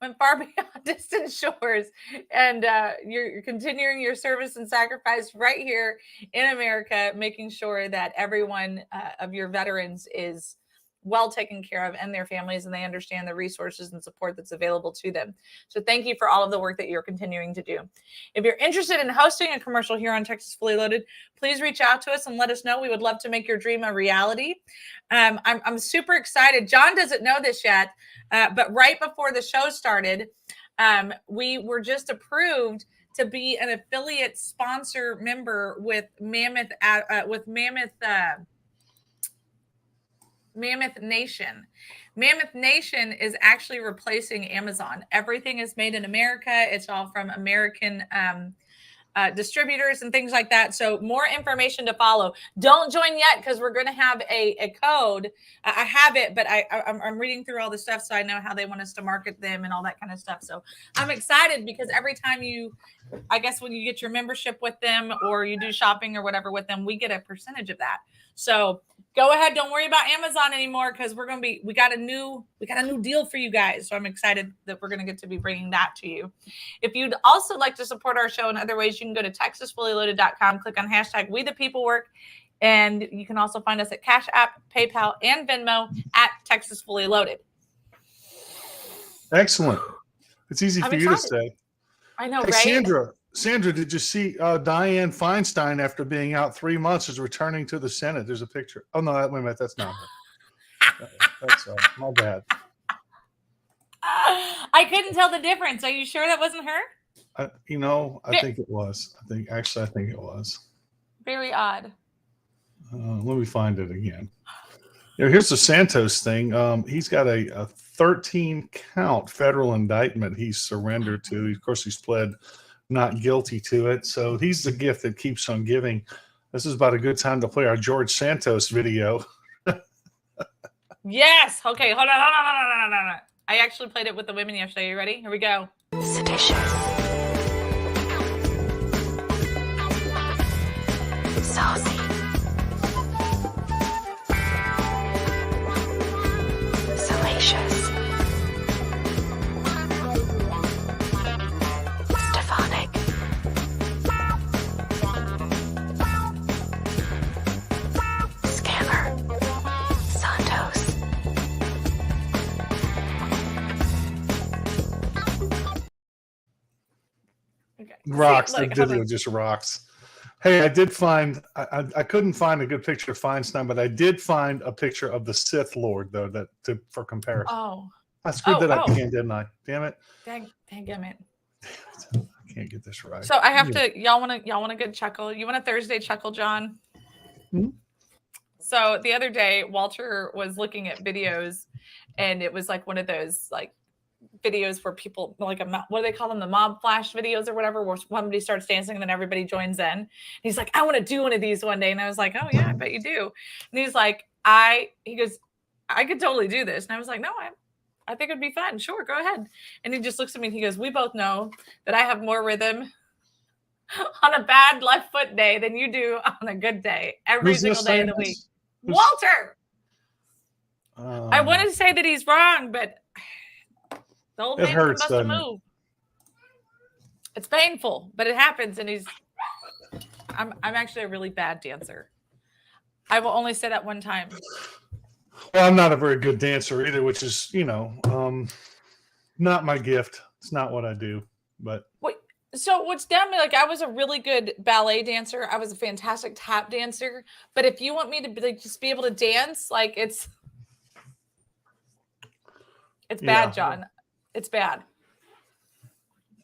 went far beyond distant shores, and you're continuing your service and sacrifice right here in America, making sure that everyone of your veterans is well taken care of and their families, and they understand the resources and support that's available to them. So thank you for all of the work that you're continuing to do. If you're interested in hosting a commercial here on Texas Fully Loaded, please reach out to us and let us know. We would love to make your dream a reality. I'm super excited. John doesn't know this yet, but right before the show started, we were just approved to be an affiliate sponsor member with Mammoth Nation. Mammoth Nation is actually replacing Amazon. Everything is made in America. It's all from American distributors and things like that. So more information to follow. Don't join yet, because we're going to have a code. I have it, but I'm reading through all the stuff, so I know how they want us to market them and all that kind of stuff. So I'm excited, because every time I guess when you get your membership with them or you do shopping or whatever with them, we get a percentage of that. So go ahead. Don't worry about Amazon anymore, because we got a new deal for you guys. So I'm excited that we're going to get to be bringing that to you. If you'd also like to support our show in other ways, you can go to TexasFullyLoaded.com, click on hashtag We the People Work, and you can also find us at Cash App, PayPal, and Venmo at Texas Fully Loaded. Excellent. It's easy for you to say. I know, hey, right? Sandra, did you see Dianne Feinstein, after being out 3 months, is returning to the Senate? There's a picture. Oh, no, wait a minute. That's not her. That's my bad. I couldn't tell the difference. Are you sure that wasn't her? I think it was. I think it was. Very odd. Let me find it again. Here's the Santos thing. He's got a 13-count federal indictment he's surrendered to. Of course, he's pled not guilty to it. So he's the gift that keeps on giving. This is about a good time to play our George Santos video. Yes. Okay. Hold on. I actually played it with the women yesterday. You ready? Here we go. Seditious. Saucy. Salacious. Stephanic. Scammer. Santos. Okay. Rocks. See, The look, hold video on. just rocks. Hey, I did find, I couldn't find a good picture of Feinstein, but I did find a picture of the Sith Lord, though, for comparison. Oh, I screwed that up oh. again, didn't I? Damn it. dang it. I can't get this right. So I have to. Y'all want a good chuckle? You want a Thursday chuckle, John? Hmm? So the other day, Walter was looking at videos, and it was like one of those like videos where people like what do they call them, the mob flash videos or whatever, where somebody starts dancing and then everybody joins in. And he's like, I want to do one of these one day. And I was like, oh yeah, I bet you do. And he's like, he goes, I could totally do this. And I was like, no, I think it'd be fun. Sure, go ahead. And he just looks at me and he goes, we both know that I have more rhythm on a bad left foot day than you do on a good day every Who's single this day of saying the this? week. Who's- Walter. I want to say that he's wrong, but the old It man hurts, must have doesn't it? moved. It's painful, but it happens, and I'm actually a really bad dancer. I will only say that one time. Well, I'm not a very good dancer either, which is, not my gift. It's not what I do. But Wait, So what's down me, like I was a really good ballet dancer. I was a fantastic tap dancer. But if you want me to be, like, just be able to dance, like it's Yeah. bad, John. It's bad.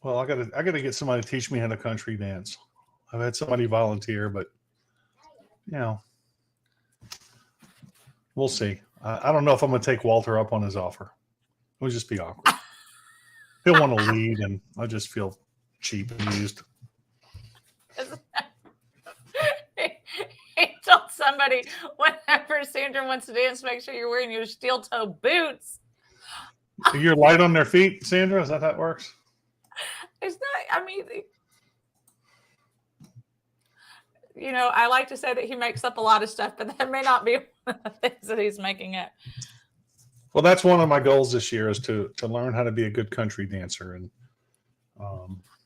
Well, I gotta get somebody to teach me how to country dance. I've had somebody volunteer, but you know, we'll see. I don't know if I'm gonna take Walter up on his offer. It would just be awkward. He'll want to lead, and I just feel cheap and used. He told somebody whenever Sandra wants to dance, make sure you're wearing your steel toe boots. You're light on their feet, Sandra. Is that how it works? It's not, I mean, you know, I like to say that he makes up a lot of stuff, but that may not be one of the things that he's making it. Well, that's one of my goals this year is to learn how to be a good country dancer, and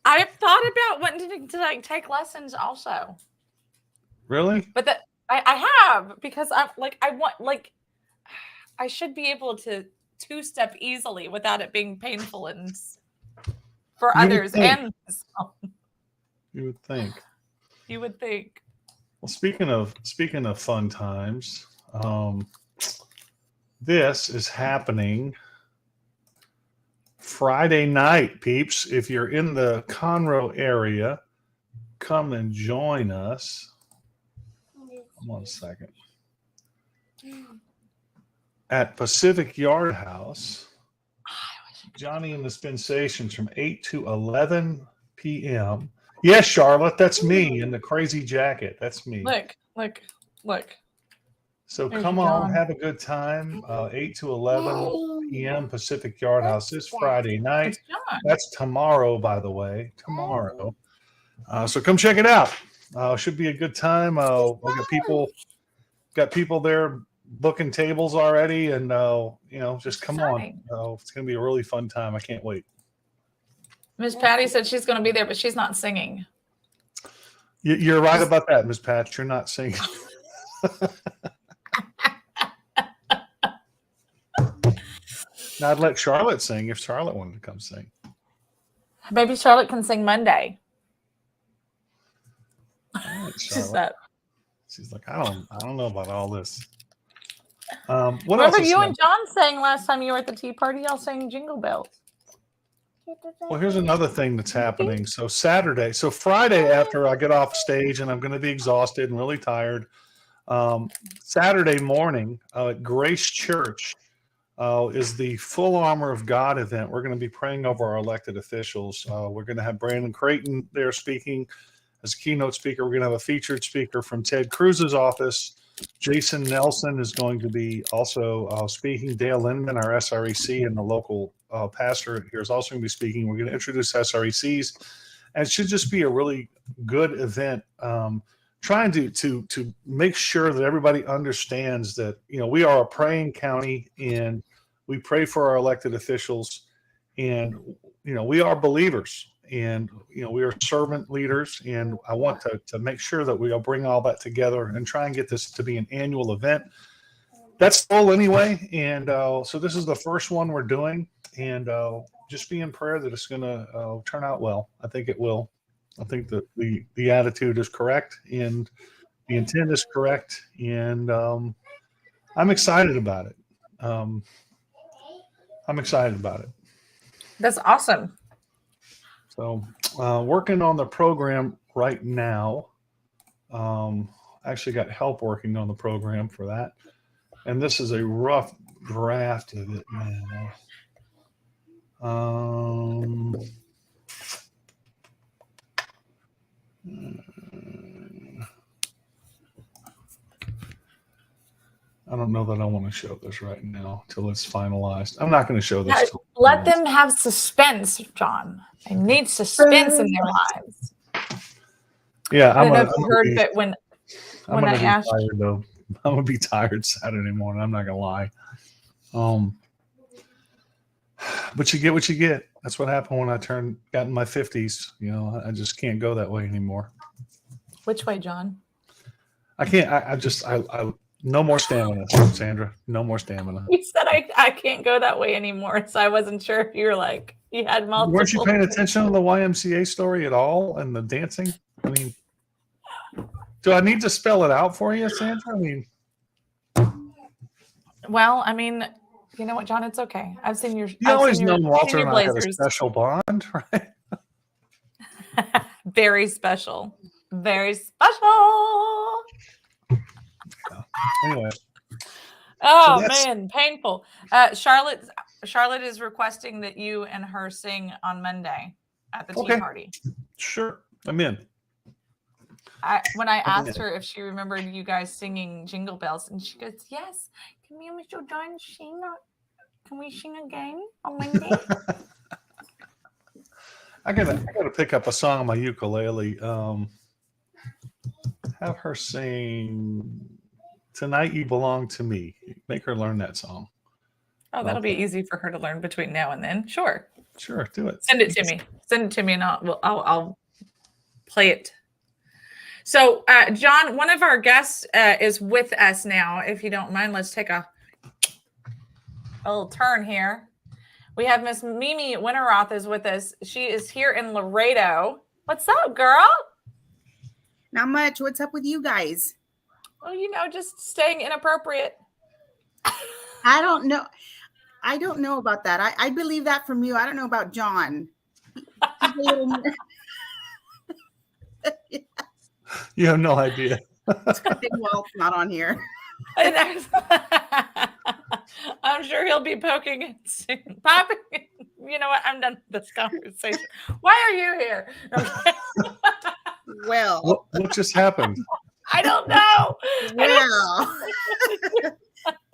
I've thought about wanting to like take lessons also, really, but that I have, because I'm like, I should be able to two-step easily without it being painful and for You would others think. and myself. you would think. You would think. Well, speaking of fun times, this is happening Friday night, peeps. If you're in the Conroe area, come and join us. Hold on a second. At Pacific Yard House, Johnny and the Sensations from 8 to 11 p.m. Yes, Charlotte, that's me in the crazy jacket. That's me. Look. So There's come on, John. have a good time. 8 to 11 p.m. Pacific Yard House this Friday night. It's John. That's tomorrow, by the way. Tomorrow. So come check it out. Should be a good time. We got people there booking tables already, and just come Exciting. on. It's gonna be a really fun time. I can't wait. Miss Patty said she's going to be there, but she's not singing. You're right about that, Miss Pat. You're not singing. Now, I'd let Charlotte sing if Charlotte wanted to come sing. Maybe Charlotte can sing Monday. All right, She Charlotte. said. She's like, I don't know about all this. What Remember else? is you new? and John sang last time you were at the tea party? Y'all sang Jingle Bells. Well, here's another thing that's happening. So Friday after I get off stage and I'm going to be exhausted and really tired. Saturday morning at Grace Church is the Full Armor of God event. We're going to be praying over our elected officials. We're going to have Brandon Creighton there speaking as a keynote speaker. We're going to have a featured speaker from Ted Cruz's office. Jason Nelson is going to be also speaking. Dale Lindman, our SREC and the local pastor here, is also going to be speaking. We're going to introduce SRECs, and it should just be a really good event. Trying to make sure that everybody understands that we are a praying county and we pray for our elected officials, and we are believers, and we are servant leaders, and I want to make sure that we'll bring all that together and try and get this to be an annual event. That's all anyway, and so this is the first one we're doing, and just be in prayer that it's going to turn out well. I think it will. I think that the attitude is correct and the intent is correct, and I'm excited about it. I'm excited about it. That's awesome. So working on the program right now. Actually got help working on the program for that. And this is a rough draft of it now. I don't know that I want to show this right now till it's finalized. I'm not going to show this. Yeah, till it's let finalized. them have suspense, John. They need suspense in their lives. Yeah, I don't know if I'm you heard, be, but when I'm when I gonna be asked- tired though. I'm gonna be tired Saturday morning. I'm not gonna lie. But you get what you get. That's what happened when I got in my 50s. I just can't go that way anymore. which way, John? I can't. I no more stamina, Sandra. No more stamina. You said I can't go that way anymore, so I wasn't sure if you were like You had multiple. Weren't you paying attention to the YMCA story at all and the dancing? I mean, do I need to spell it out for you, Sandra? I mean, Well, I mean, you know what, John? It's okay. I've seen your. you always seen know your, Walter seen your and I had a blazers. special bond, right? Very special. Very special. Anyway, Oh that's- man, painful. Charlotte is requesting that you and her sing on Monday at the tea Okay. party. sure, I'm in. When I I'm asked her if she remembered you guys singing Jingle Bells, and she goes, "Yes." Can me and Mr. John sing? Can we sing again on Monday? I gotta pick up a song on my ukulele. Have her sing "Tonight You Belong to Me." Make her learn that song. Oh, that'll be Okay. easy for her to learn between now and then. Sure. Sure, do it. Send it to me. Send it to me, and I'll play it. So, John, one of our guests is with us now. If you don't mind, let's take a little turn here. We have Miss Mimi Winteroth is with us. She is here in Laredo. What's up, girl? Not much. What's up with you guys? Well, you know, just staying inappropriate. I don't know. I don't know about that. I believe that from you. I don't know about John. He's a little- You have no idea. well, it's not on here. I'm sure he'll be poking and soon. Popping. You know what? I'm done with this conversation. Why are you here? Well, What just happened? I don't know. well,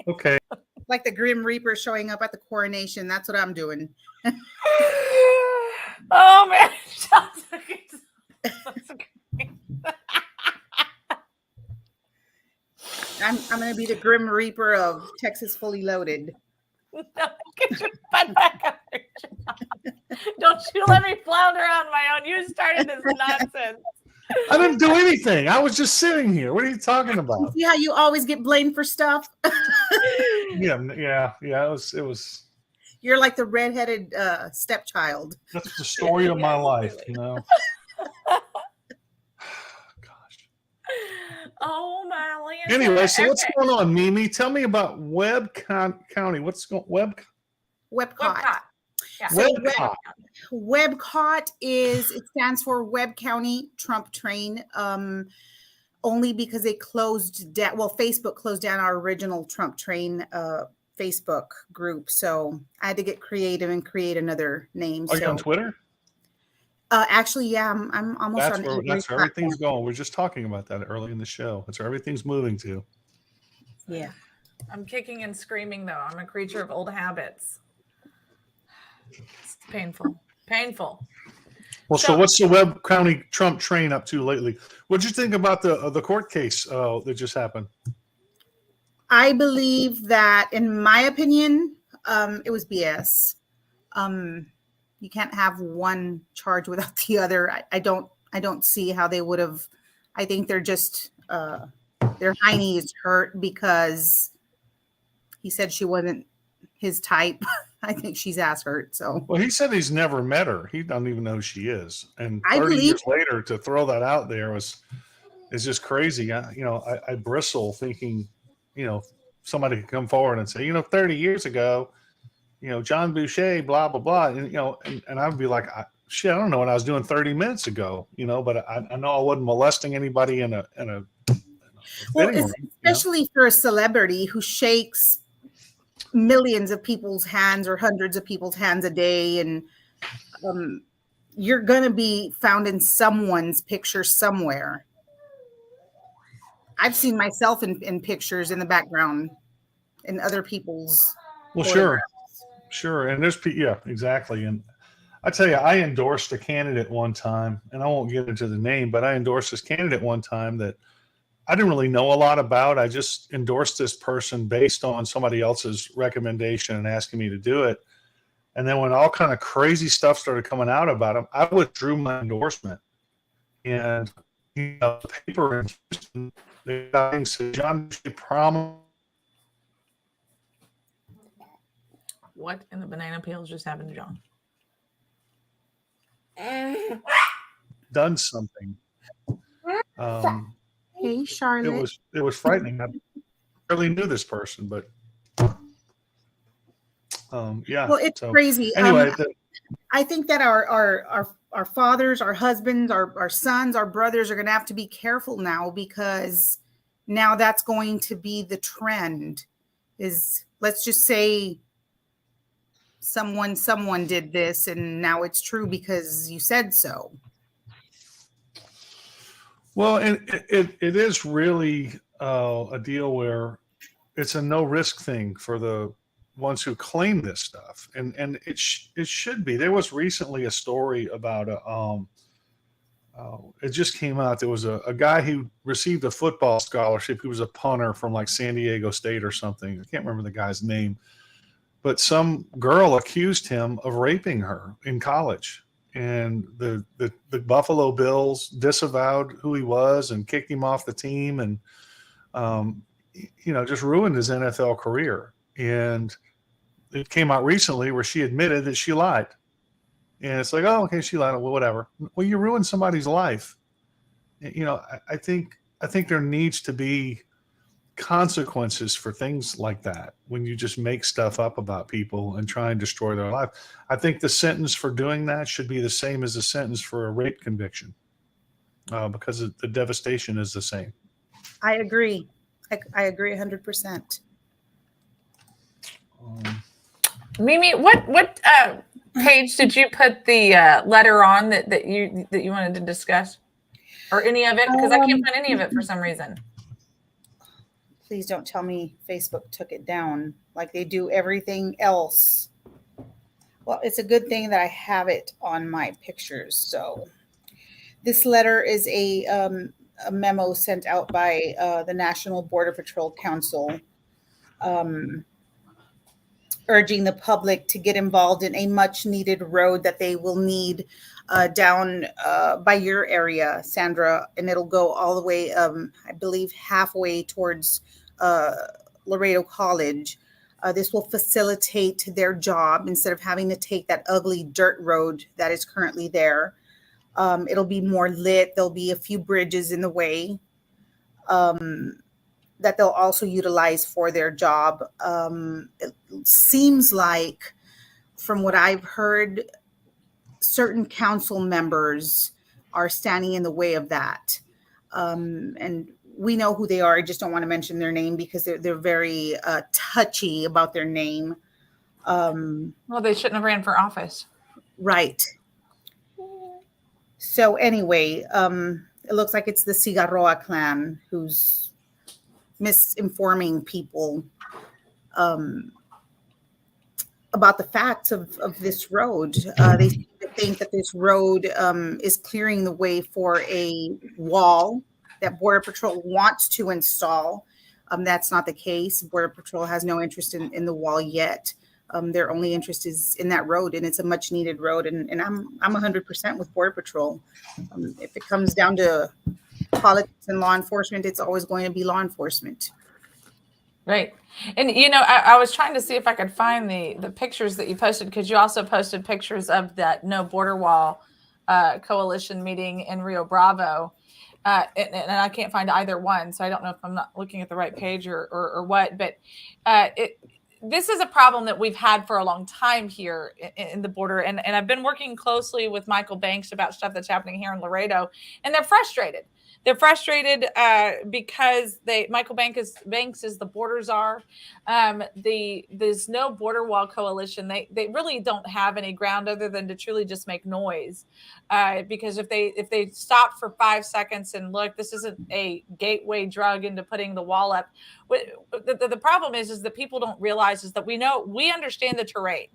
Okay. like the Grim Reaper showing up at the coronation. That's what I'm doing. Oh man. I'm going to be the Grim Reaper of Texas Fully Loaded. No, get your butt back up there, John. Don't you let me flounder on my own. You started this nonsense. I didn't do anything. I was just sitting here. What are you talking about? See how you always get blamed for stuff? Yeah. It was. You're like the redheaded stepchild. That's the story of my life, you know. Gosh. Oh my land. Anyway, so what's Okay. going on, Mimi? Tell me about Webb County. What's going Webb? Webcott. Webcott. Yeah. So Webcott. Webcott it stands for Webb County Trump Train. Only because they closed down. Well, Facebook closed down our original Trump Train Facebook group, so I had to get creative and create another name. Are you So on Twitter? actually, yeah, I'm almost That's on where every everything's platform. going. We are just talking about that early in the show. That's where everything's moving to. Yeah. I'm kicking and screaming though. I'm a creature of old habits. It's painful. Painful. Well, so So- what's the Webb County Trump train up to lately? What'd you think about the court case that just happened? I believe that, in my opinion, it was BS. You can't have one charge without the other. I don't see how they would have. I think they're just their hiney is hurt because he said she wasn't his type. I think she's ass hurt. So Well, he said he's never met her. He doesn't even know who she is. And I 30 believe- years later, to throw that out there is just crazy. I bristle thinking, somebody could come forward and say, 30 years ago, John Boucher, blah, blah, blah. And I'd be like, shit, I don't know what I was doing 30 minutes ago, but I know I wasn't molesting anybody in a well, fitting room, especially for a celebrity who shakes millions of people's hands or hundreds of people's hands a day, and you're going to be found in someone's picture somewhere. I've seen myself in pictures in the background in other people's. Well, photographs. sure. And yeah, exactly. And I tell you, I endorsed a candidate one time, and I won't get into the name, but I endorsed this candidate one time that I didn't really know a lot about. I just endorsed this person based on somebody else's recommendation and asking me to do it. And then when all kind of crazy stuff started coming out about him, I withdrew my endorsement. And the paper in Houston, they said, John, you promised. What in the banana peels just happened to John? done something. Hey, Charlotte. It was frightening. I barely knew this person, but yeah. Well, it's So crazy. anyway, I think that our fathers, our husbands, our sons, our brothers are going to have to be careful now, because now that's going to be the trend. Is, let's just say someone did this and now it's true because you said so. well, and it is really a deal where it's a no risk thing for the ones who claim this stuff, and it should be. There was recently a story about it just came out. There was a guy who received a football scholarship. He was a punter from like San Diego State or something. I can't remember the guy's name, but some girl accused him of raping her in college. And the Buffalo Bills disavowed who he was and kicked him off the team, and just ruined his NFL career. And it came out recently where she admitted that she lied. And it's like, oh, okay, she lied. Well, whatever. Well, you ruined somebody's life. I think there needs to be consequences for things like that when you just make stuff up about people and try and destroy their life. I think the sentence for doing that should be the same as the sentence for a rape conviction, because the devastation is the same. I agree. I agree 100%. Mimi, what page did you put the letter on that you wanted to discuss, or any of it? Because I can't find any of it for some reason. Please don't tell me Facebook took it down like they do everything else. Well, it's a good thing that I have it on my pictures. So this letter is a memo sent out by the National Border Patrol Council, urging the public to get involved in a much needed road that they will need down by your area, Sandra, and it'll go all the way, I believe, halfway towards Laredo College. This will facilitate their job instead of having to take that ugly dirt road that is currently there. It'll be more lit. There'll be a few bridges in the way that they'll also utilize for their job. It seems like, from what I've heard, certain council members are standing in the way of that. And we know who they are. I just don't want to mention their name because they're very touchy about their name. Well, they shouldn't have ran for office. Right. So anyway, it looks like it's the Cigarroa clan who's misinforming people about the facts of this road. They seem to think that this road is clearing the way for a wall that Border Patrol wants to install. That's not the case. Border Patrol has no interest in the wall yet. Their only interest is in that road, and it's a much needed road. And I'm 100% with Border Patrol. If it comes down to politics and law enforcement, it's always going to be law enforcement. Right. And, I was trying to see if I could find the pictures that you posted, because you also posted pictures of that No Border Wall coalition meeting in Rio Bravo. And I can't find either one. So I don't know if I'm not looking at the right page or what, but this is a problem that we've had for a long time here in the border. And I've been working closely with Michael Banks about stuff that's happening here in Laredo, and they're frustrated. They're frustrated because Michael Banks is the border czar. There's No Border Wall coalition. They really don't have any ground other than to truly just make noise. Because if they stop for 5 seconds and look, this isn't a gateway drug into putting the wall up. The problem is that people don't realize is that we understand the terrain.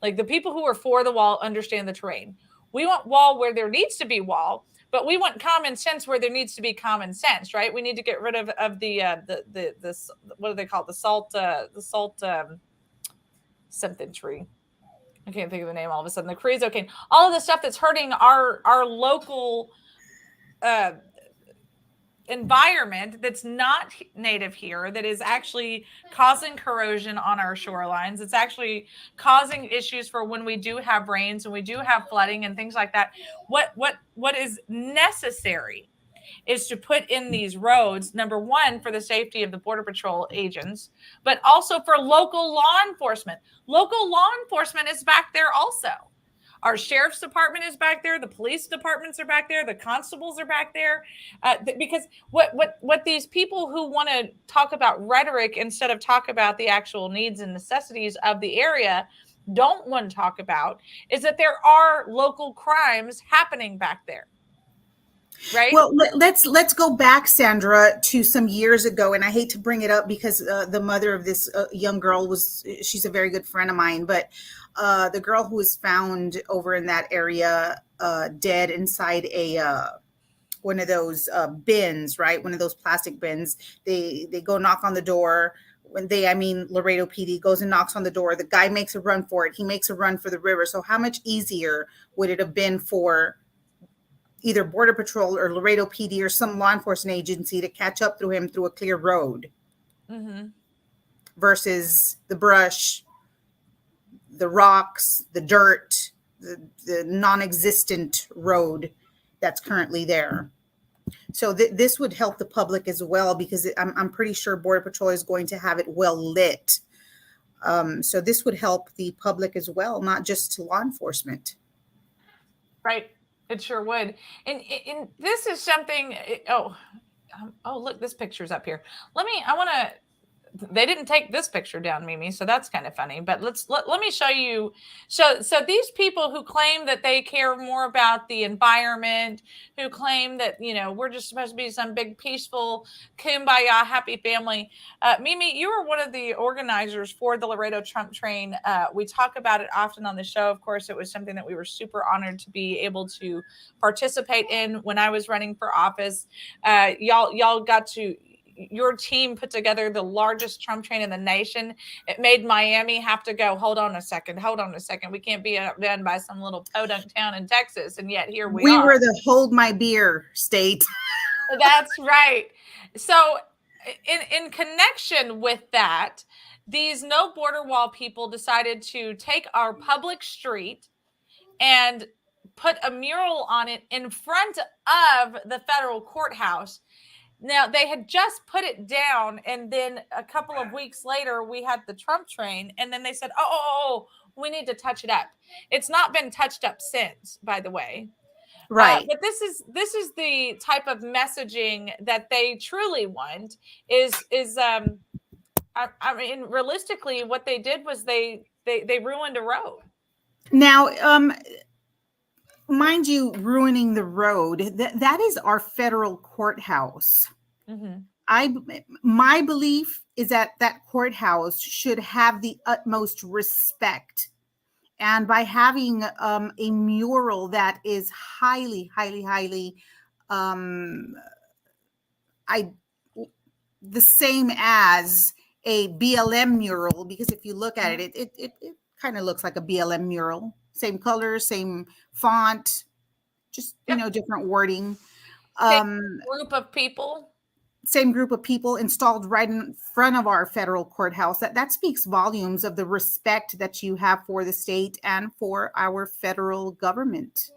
Like, the people who are for the wall understand the terrain. We want wall where there needs to be wall, but we want common sense where there needs to be common sense, right? We need to get rid of the what do they call it? The salt something tree. I can't think of the name all of a sudden. The creosote, all of the stuff that's hurting our local environment that's not native here, that is actually causing corrosion on our shorelines. It's actually causing issues for when we do have rains and we do have flooding and things like that. What is necessary is to put in these roads, number one, for the safety of the Border Patrol agents, but also for local law enforcement. Local law enforcement is back there also. Our sheriff's department is back there. The police departments are back there. The constables are back there. Because what these people who want to talk about rhetoric instead of talk about the actual needs and necessities of the area don't want to talk about is that there are local crimes happening back there. Right. Well, let's go back, Sandra, to some years ago, and I hate to bring it up because the mother of this young girl she's a very good friend of mine, but the girl who was found over in that area dead inside a one of those bins, right? One of those plastic bins. They go knock on the door. I mean Laredo PD goes and knocks on the door. The guy makes a run for it. He makes a run for the river. So how much easier would it have been for either Border Patrol or Laredo PD or some law enforcement agency to catch up through him through a clear road versus the brush, the rocks, the dirt, the non-existent road that's currently there. So this would help the public as well, because I'm pretty sure Border Patrol is going to have it well lit. So this would help the public as well, not just law enforcement. Right. It sure would. And this is something. Oh, look, this picture's up here. They didn't take this picture down, Mimi, so that's kind of funny. But let me show you. So these people who claim that they care more about the environment, who claim that we're just supposed to be some big peaceful kumbaya happy family. Mimi, you were one of the organizers for the Laredo Trump Train. We talk about it often on the show. Of course, it was something that we were super honored to be able to participate in when I was running for office. Y'all got to. Your team put together the largest Trump train in the nation. It made Miami have to go, hold on a second. We can't be outdone by some little podunk town in Texas. And yet here we are. We were the hold my beer state. That's right. So in connection with that, these no border wall people decided to take our public street and put a mural on it in front of the federal courthouse. Now, they had just put it down, and then a couple of weeks later, we had the Trump train, and then they said, oh, we need to touch it up. It's not been touched up since, by the way. Right. But this is the type of messaging that they truly want I mean, realistically, what they did was they ruined a road. Now, mind you, ruining the road, that is our federal courthouse. My belief is that courthouse should have the utmost respect. And by having a mural that is highly the same as a BLM mural, because if you look at it, it kind of looks like a BLM mural. Same color, same font, just, different wording. Same group of people installed right in front of our federal courthouse. That speaks volumes of the respect that you have for the state and for our federal government.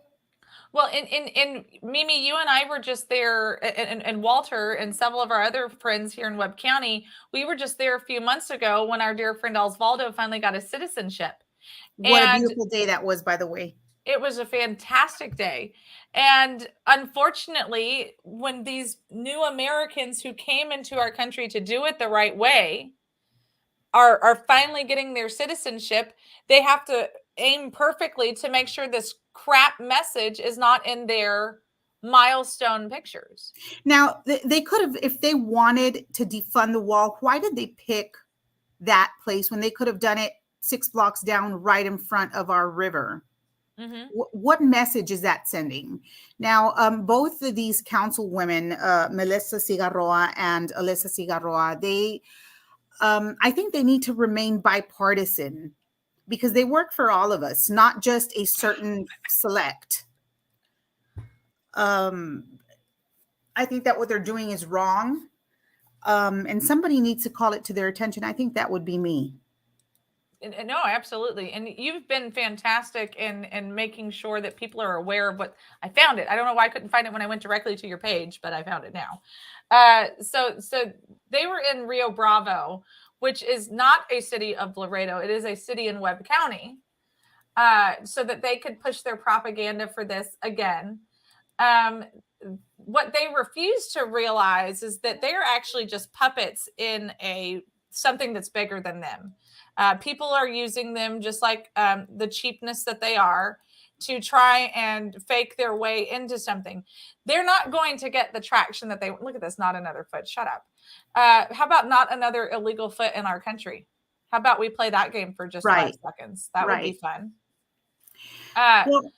Well, in Mimi, you and I were just there, and Walter and several of our other friends here in Webb County, we were just there a few months ago when our dear friend Osvaldo finally got his citizenship. What a beautiful day that was, by the way. It was a fantastic day. And unfortunately, when these new Americans who came into our country to do it the right way are finally getting their citizenship, they have to aim perfectly to make sure this crap message is not in their milestone pictures. Now, they could have, if they wanted to defund the wall, why did they pick that place when they could have done it 6 blocks down right in front of our river? What message is that sending? Now, both of these councilwomen, Melissa Cigarroa and Alyssa Cigarroa, I think they need to remain bipartisan because they work for all of us, not just a certain select. I think that what they're doing is wrong. And somebody needs to call it to their attention. I think that would be me. No, absolutely. And you've been fantastic in making sure that people are aware of what I found it. I don't know why I couldn't find it when I went directly to your page, but I found it now. So they were in Rio Bravo, which is not a city of Laredo. It is a city in Webb County, so that they could push their propaganda for this again. What they refuse to realize is that they're actually just puppets in something that's bigger than them. People are using them just like the cheapness that they are to try and fake their way into something. They're not going to get the traction that they look at this. Not another foot. Shut up. How about not another illegal foot in our country? How about we play that game for just 5 seconds? That would be fun. Well,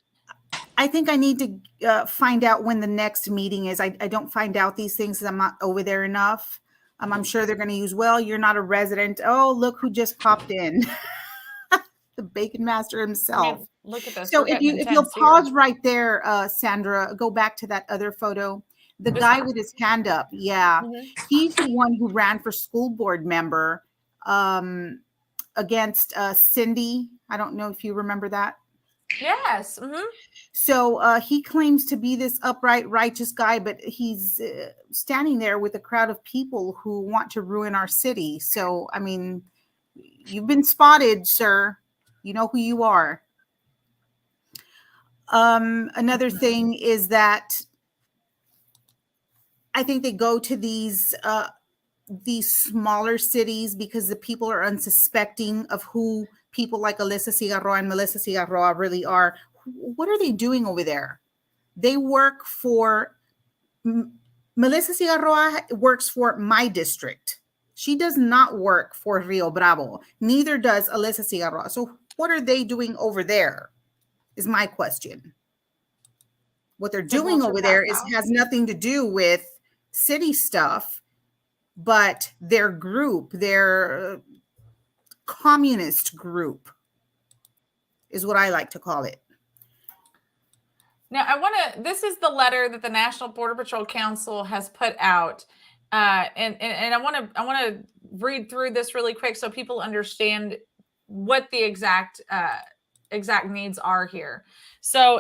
I think I need to find out when the next meeting is. I don't find out these things because I'm not over there enough. I'm sure they're going to use, well, you're not a resident. Oh, look who just popped in. The Bacon Master himself. I mean, look at this. So if you'll pause right there, Sandra, go back to that other photo. The guy with his hand up. Yeah. Mm-hmm. He's the one who ran for school board member against Cindy. I don't know if you remember that. Yes. Mm-hmm. So he claims to be this upright, righteous guy, but he's standing there with a crowd of people who want to ruin our city. So, I mean, you've been spotted, sir. You know who you are. Another thing is that I think they go to these smaller cities because the people are unsuspecting of who people like Alyssa Cigarroa and Melissa Cigarroa really are. What are they doing over there? They work for Melissa Cigarroa works for my district. She does not work for Rio Bravo. Neither does Alyssa Cigarroa. So what are they doing over there is my question. What they're doing over there has nothing to do with city stuff, but their group, their communist group is what I like to call it. Now, this is the letter that the National Border Patrol Council has put out. And I want to read through this really quick so people understand what the exact needs are here. So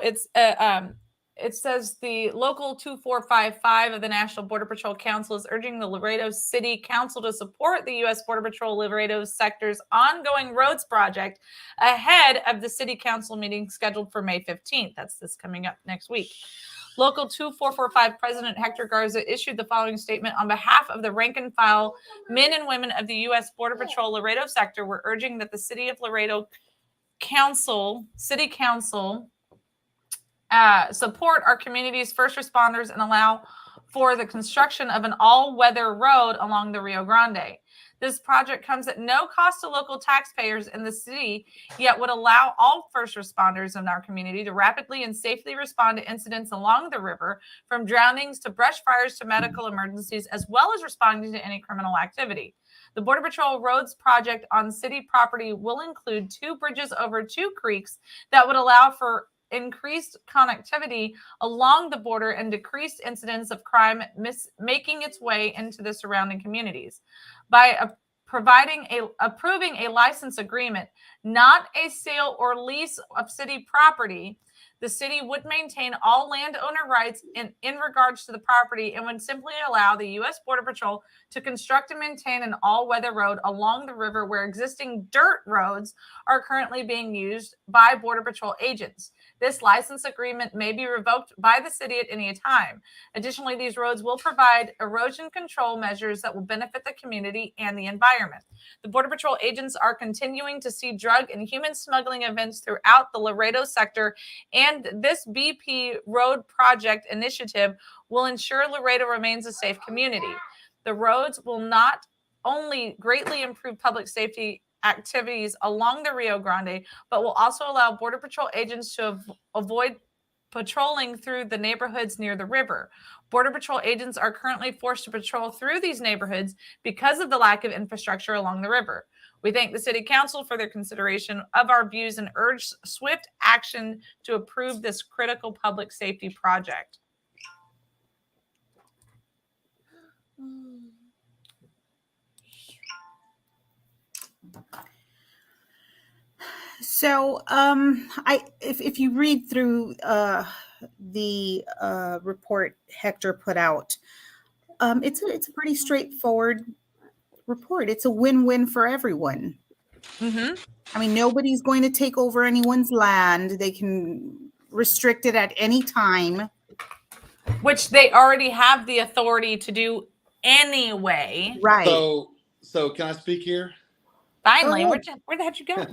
it says the local 2455 of the National Border Patrol Council is urging the Laredo City Council to support the U.S. Border Patrol Laredo sector's ongoing roads project ahead of the City Council meeting scheduled for May 15th. That's this coming up next week. Local 2445 President Hector Garza issued the following statement on behalf of the rank and file men and women of the U.S. Border Patrol Laredo sector. We're urging that the City of Laredo City Council support our community's first responders and allow for the construction of an all-weather road along the Rio Grande. This project comes at no cost to local taxpayers in the city, yet would allow all first responders in our community to rapidly and safely respond to incidents along the river, from drownings to brush fires to medical emergencies, as well as responding to any criminal activity. The Border Patrol Roads project on city property will include 2 bridges over 2 creeks that would allow for increased connectivity along the border and decreased incidents of crime making its way into the surrounding communities. By approving a license agreement, not a sale or lease of city property, the city would maintain all landowner rights in regards to the property and would simply allow the U.S. Border Patrol to construct and maintain an all-weather road along the river where existing dirt roads are currently being used by Border Patrol agents. This license agreement may be revoked by the city at any time. Additionally, these roads will provide erosion control measures that will benefit the community and the environment. The Border Patrol agents are continuing to see drug and human smuggling events throughout the Laredo sector, and this BP road project initiative will ensure Laredo remains a safe community. The roads will not only greatly improve public safety activities along the Rio Grande, but will also allow Border Patrol agents to avoid patrolling through the neighborhoods near the river. Border Patrol agents are currently forced to patrol through these neighborhoods because of the lack of infrastructure along the river. We thank the City Council for their consideration of our views and urge swift action to approve this critical public safety project. So, if you read through the report Hector put out, it's a pretty straightforward report. It's a win-win for everyone. Mm-hmm. I mean, nobody's going to take over anyone's land. They can restrict it at any time. Which they already have the authority to do anyway. Right. So can I speak here? Finally, Oh, where the heck you go?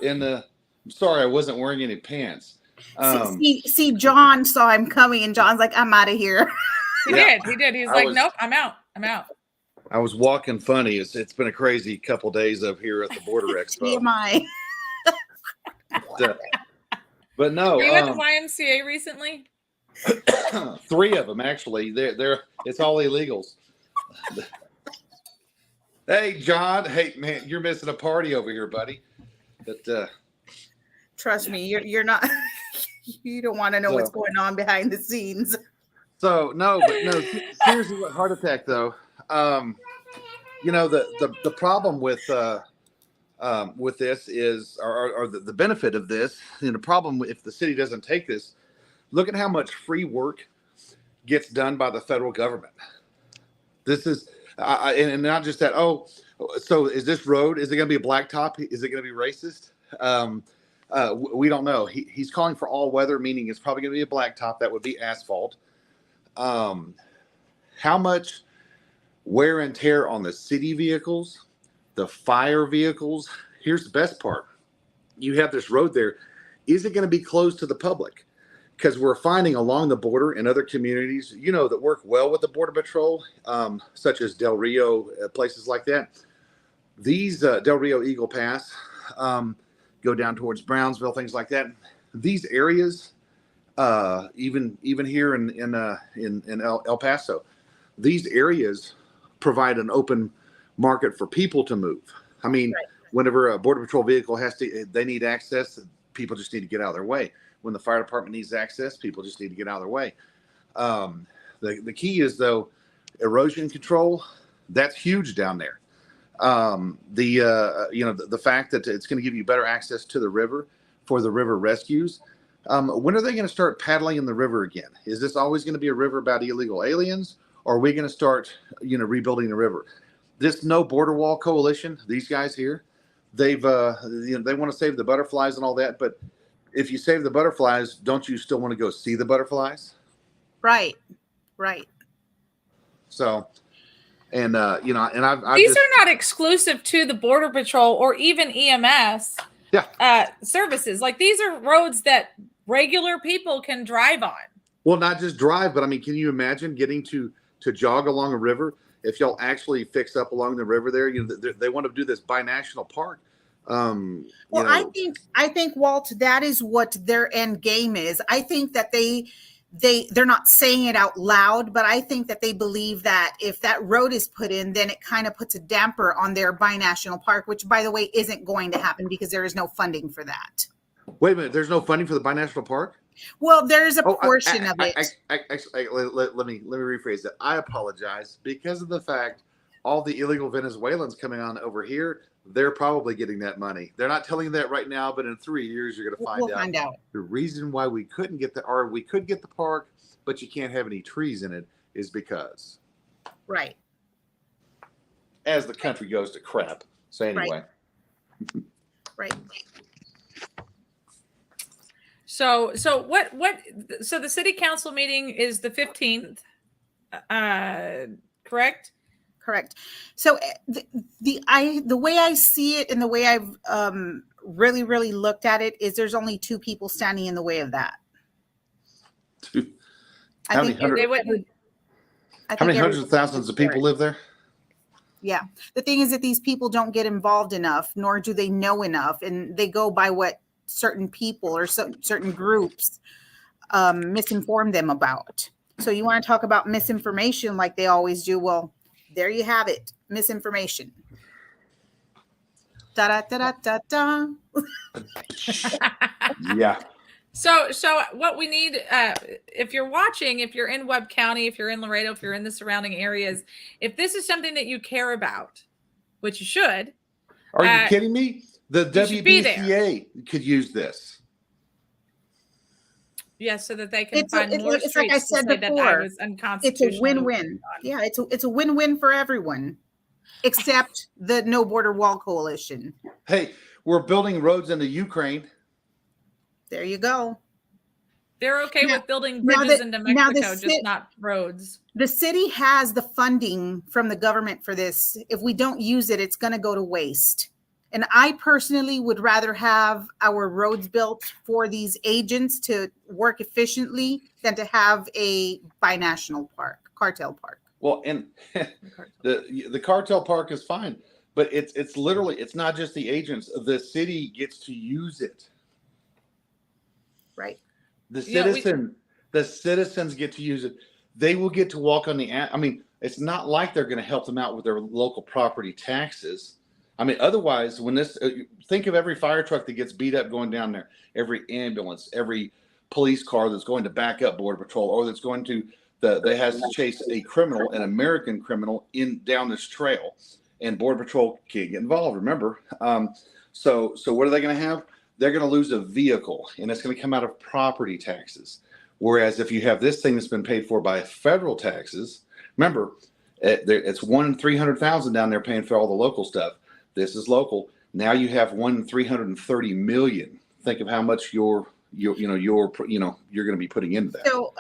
I'm sorry, I wasn't wearing any pants. See, John saw him coming, and John's like, "I'm out of here." He Yeah. did. He's I like, was- nope, I'm out. I was walking funny. It's been a crazy couple days up here at the Border Expo. TMI. But no, Were you at the YMCA recently? 3 of them actually. They're it's all illegals. Hey, John. Hey, man, you're missing a party over here, buddy. But Trust me, you're not. You don't want to know what's going on behind the scenes. so no, seriously, what heart attack though? You know the problem with this is, or the benefit of this, and the problem if the city doesn't take this, look at how much free work gets done by the federal government. This is, and not just that. Oh, so is this road? Is it going to be a blacktop? Is it going to be racist? We don't know. He's calling for all weather, meaning it's probably going to be a blacktop. That would be asphalt. How much wear and tear on the city vehicles, the fire vehicles? Here's the best part. You have this road there. Is it going to be closed to the public? Because we're finding along the border in other communities, that work well with the Border Patrol, such as Del Rio, places like that. These Del Rio Eagle Pass, go down towards Brownsville, things like that. These areas, even here in El Paso, these areas provide an open market for people to move. I mean, Right. Whenever a Border Patrol vehicle they need access, people just need to get out of their way. When the fire department needs access, people just need to get out of their way. The key is, though, erosion control. That's huge down there. The fact that it's going to give you better access to the river for the river rescues. When are they going to start paddling in the river again? Is this always going to be a river about illegal aliens, or are we going to start, rebuilding the river? This No Border Wall Coalition, these guys here, they've, they want to save the butterflies and all that. But if you save the butterflies, don't you still want to go see the butterflies? Right. So, and I've These just, are not exclusive to the Border Patrol or even EMS services. Like, these are roads that regular people can drive on. well, not just drive, but I mean, can you imagine getting to jog along a river? If y'all actually fix up along the river there, they want to do this binational park. Well, I think Walt, that is what their end game is. I think that they're not saying it out loud, but I think that they believe that if that road is put in, then it kind of puts a damper on their binational park, which, by the way, isn't going to happen because there is no funding for that. Wait a minute, there's no funding for the binational park? Well, there's a portion of it. Let me rephrase that. I apologize, because of the fact all the illegal Venezuelans coming on over here, they're probably getting that money. They're not telling you that right now, but in 3 years you're going to We'll find out. the reason why we could get the park, but you can't have any trees in it, is because Right. as the country goes to crap. So anyway, Right. So the city council meeting is the 15th, correct? Correct. So the way I see it and the way I've really looked at it is there's only 2 people standing in the way of that. How many hundred- They wouldn't. how many hundreds of thousands of people live there? Yeah. The thing is that these people don't get involved enough, nor do they know enough, and they go by what certain people or certain groups misinform them about. So you want to talk about misinformation like they always do? Well, there you have it. Misinformation. Da da da da da da. Yeah. So what we need, if you're watching, if you're in Webb County, if you're in Laredo, if you're in the surrounding areas, if this is something that you care about, which you should. Are you kidding me? The You should be there. WBCA could use this. Yes, so that they can It's find more it's like I streets to said say that I before. was It's unconstitutional. a win-win. Yeah, it's a win-win for everyone, except the No Border Wall Coalition. Hey, we're building roads into Ukraine. There you go. They're okay Now- with building now bridges the- into now the Mexico, just ci- not roads. The city has the funding from the government for this. If we don't use it, it's going to go to waste. And I personally would rather have our roads built for these agents to work efficiently than to have a binational park, cartel park. Well, and the cartel park is fine, but it's literally, it's not just the agents. The city gets to use it. Right. The Yeah, citizens get to use it. They will get to walk on the. I mean, it's not like they're going to help them out with their local property taxes. I mean, otherwise, when this, think of every fire truck that gets beat up going down there, every ambulance, every police car that's going to back up Border Patrol, or that's going to that has to chase a criminal, an American criminal, down this trail, and Border Patrol can't get involved. Remember, so what are they going to have? They're going to lose a vehicle, and it's going to come out of property taxes. Whereas if you have this thing that's been paid for by federal taxes, remember, it's 1 in 300,000 down there paying for all the local stuff. This is local. Now you have 1 in 330 million. Think of how much you're going to be putting into that. So,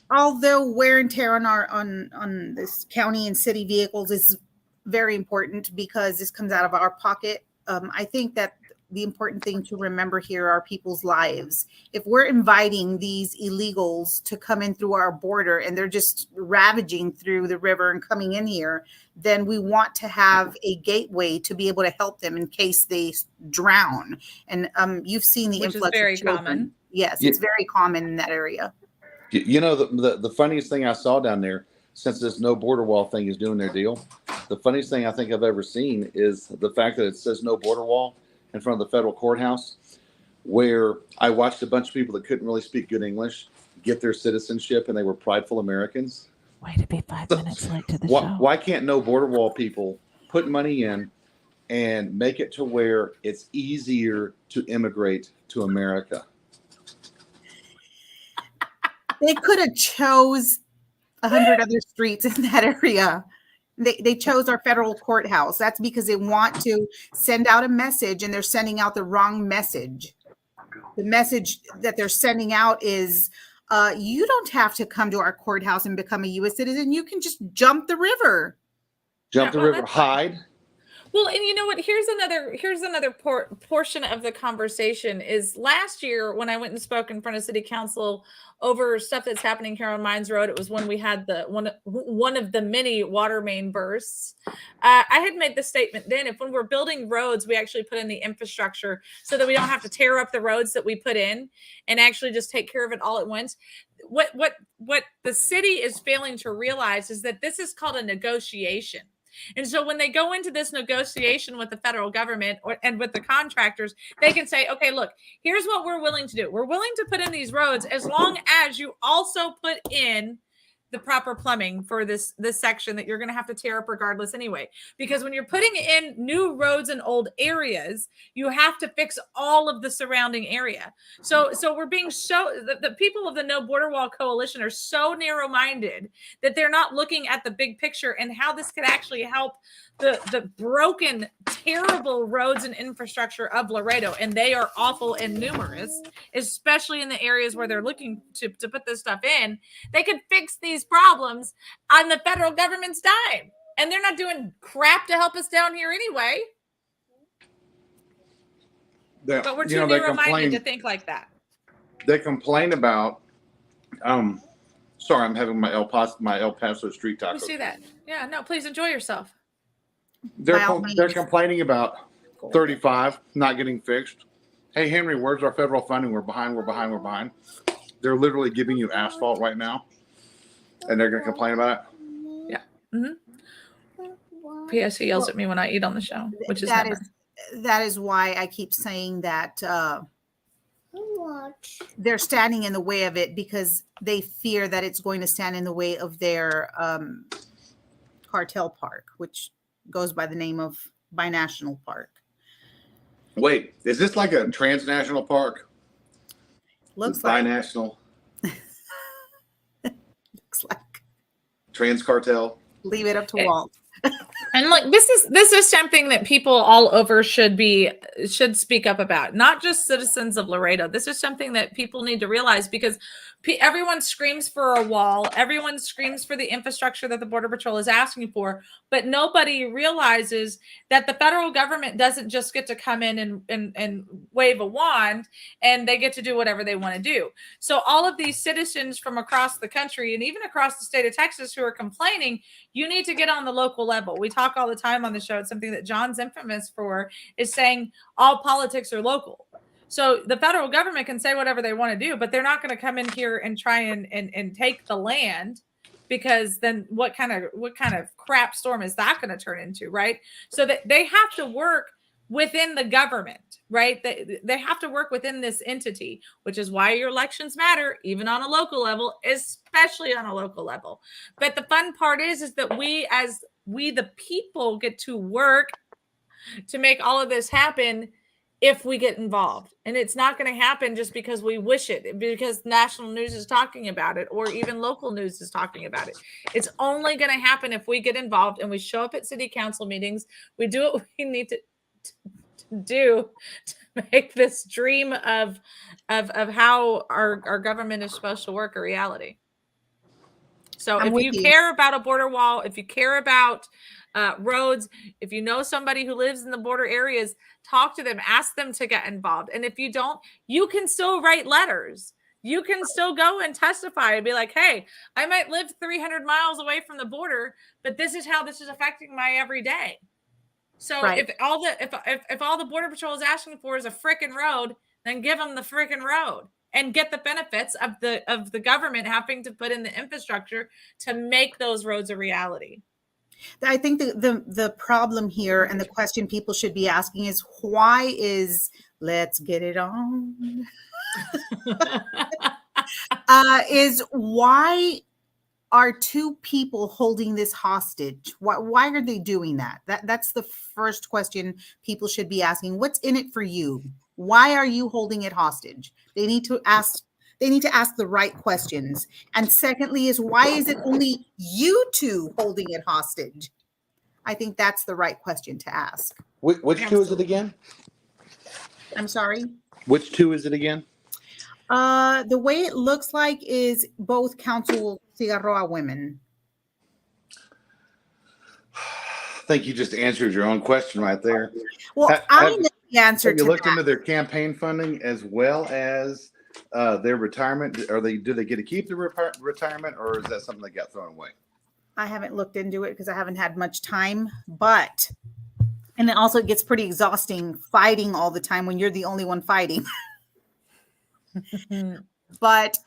although wear and tear on this county and city vehicles is very important because this comes out of our pocket, I think that the important thing to remember here are people's lives. If we're inviting these illegals to come in through our border and they're just ravaging through the river and coming in here, then we want to have a gateway to be able to help them in case they drown. And you've seen the Which is influx very of children. common. Yes, Yeah. it's very common in that area. You know, the funniest thing I saw down there, since this no border wall thing is doing their deal, the funniest thing I think I've ever seen is the fact that it says no border wall in front of the federal courthouse, where I watched a bunch of people that couldn't really speak good English get their citizenship, and they were prideful Americans. Way to be 5 minutes late to the Why, show. why can't no border wall people put money in and make it to where it's easier to immigrate to America? They could have chose 100 other streets in that area. They chose our federal courthouse. That's because they want to send out a message, and they're sending out the wrong message. The message that they're sending out is, you don't have to come to our courthouse and become a U.S. citizen. You can just jump the river. Jump the well, river, that's fine. hide. Well, and you know what? Here's another portion of the conversation. Is last year when I went and spoke in front of City Council over stuff that's happening here on Mines Road. It was when we had one of the many water main bursts. I had made the statement then: if when we're building roads, we actually put in the infrastructure so that we don't have to tear up the roads that we put in, and actually just take care of it all at once. What the city is failing to realize is that this is called a negotiation. And so when they go into this negotiation with the federal government and with the contractors, they can say, okay, look, here's what we're willing to do. We're willing to put in these roads as long as you also put in the proper plumbing for this section that you're going to have to tear up regardless anyway. Because when you're putting in new roads in old areas, you have to fix all of the surrounding area. So we're being the people of the No Border Wall Coalition are so narrow-minded that they're not looking at the big picture and how this could actually help the broken, terrible roads and infrastructure of Laredo. And they are awful and numerous, especially in the areas where they're looking to put this stuff in. They could fix these problems on the federal government's dime. And they're not doing crap to help us down here anyway. But we're too narrow-minded to think like that. They complain about, sorry, I'm having my El Paso street taco. You see that? Yeah, no, please enjoy yourself. They're By all means. complaining about 35 not getting fixed. Hey, Henry, where's our federal funding? We're behind. They're literally giving you asphalt right now, and they're going to complain about it. Yeah. P.S. He yells at me when I eat on the show, which is that is why I keep saying that they're standing in the way of it, because they fear that it's going to stand in the way of their cartel park, which goes by the name of Binational Park. Wait, is this like a transnational park? Looks like, Binational? looks like. Trans cartel? Leave it up to Walt. And look, this is something that people all over should speak up about, not just citizens of Laredo. This is something that people need to realize, because everyone screams for a wall, everyone screams for the infrastructure that the Border Patrol is asking for, but nobody realizes that the federal government doesn't just get to come in and wave a wand and they get to do whatever they want to do. So all of these citizens from across the country and even across the state of Texas who are complaining, you need to get on the local level. We talk all the time on the show. It's something that John's infamous for, is saying all politics are local. So the federal government can say whatever they want to do, but they're not going to come in here and try and take the land, because then what kind of crap storm is that going to turn into, right? So that they have to work within the government, right? They have to work within this entity, which is why your elections matter, even on a local level, especially on a local level. But the fun part is that we the people get to work to make all of this happen if we get involved. And it's not going to happen just because we wish it, because national news is talking about it, or even local news is talking about it. It's only going to happen if we get involved and we show up at city council meetings. We do what we need to do to make this dream of how our government is supposed to work a reality. So if you care about a border wall, if you care about roads, if you know somebody who lives in the border areas, talk to them, ask them to get involved. And if you don't, you can still write letters. You can still go and testify and be like, hey, I might live 300 miles away from the border, but this is how this is affecting my everyday. So if all the Border Patrol is asking for is a frickin' road, then give them the frickin' road and get the benefits of the government having to put in the infrastructure to make those roads a reality. I think the problem here, and the question people should be asking, is why is let's get it on is why are two people holding this hostage? Why are they doing that? That's the first question people should be asking. What's in it for you? Why are you holding it hostage? They need to ask the right questions. And secondly is, why is it only you two holding it hostage? I think that's the right question to ask. Which two is it again? I'm sorry? Which two is it again? The way it looks like is both Council Cigarroa women. I think you just answered your own question right there. Well, I know the answer to that. You looked into their campaign funding as well as their retirement. Do they get to keep the retirement, or is that something that got thrown away? I haven't looked into it because I haven't had much time, and then also it gets pretty exhausting fighting all the time when you're the only one fighting. But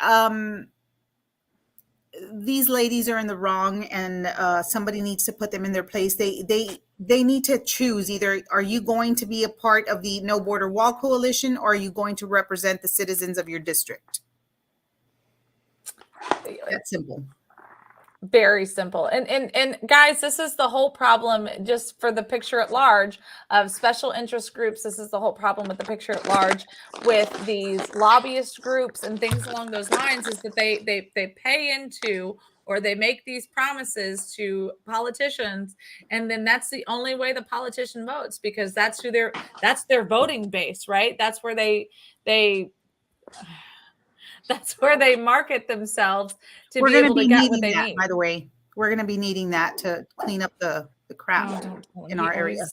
these ladies are in the wrong, and somebody needs to put them in their place. They need to choose. Either are you going to be a part of the No Border Wall Coalition, or are you going to represent the citizens of your district? That's simple. Very simple. And guys, this is the whole problem, just for the picture at large of special interest groups. This is the whole problem with the picture at large with these lobbyist groups and things along those lines, is that they pay into, or they make these promises to politicians, and then that's the only way the politician votes, because that's their voting base, right? That's where that's where they market themselves to be able to get what they need. By the way, we're going to be needing that to clean up the crap in our area.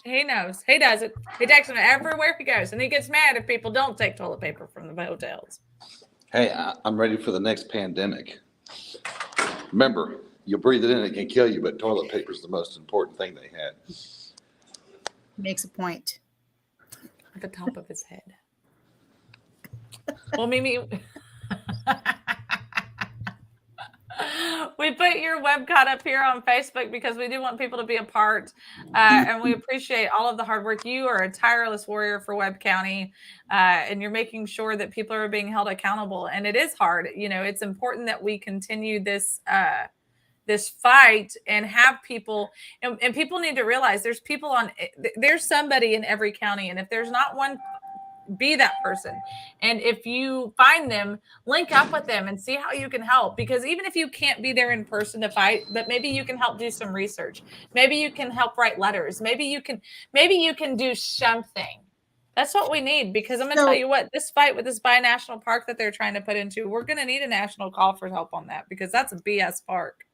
He knows. He does it. He takes them everywhere he goes, and he gets mad if people don't take toilet paper from the hotels. Hey, I'm ready for the next pandemic. Remember, you breathe it in, it can kill you, but toilet paper is the most important thing they had. Makes a point. At the top of his head. Well, Mimi, we put your webcot up here on Facebook because we do want people to be a part, and we appreciate all of the hard work. You are a tireless warrior for Webb County, and you're making sure that people are being held accountable. And it is hard. You know, it's important that we continue this this fight and have people, and people need to realize there's somebody in every county. And if there's not one, be that person. And if you find them, link up with them and see how you can help, because even if you can't be there in person to fight, but maybe you can help do some research. Maybe you can help write letters. Maybe you can do something. That's what we need, because I'm going to tell you what, this fight with this binational park that they're trying to put into, we're going to need a national call for help on that, because that's a BS park.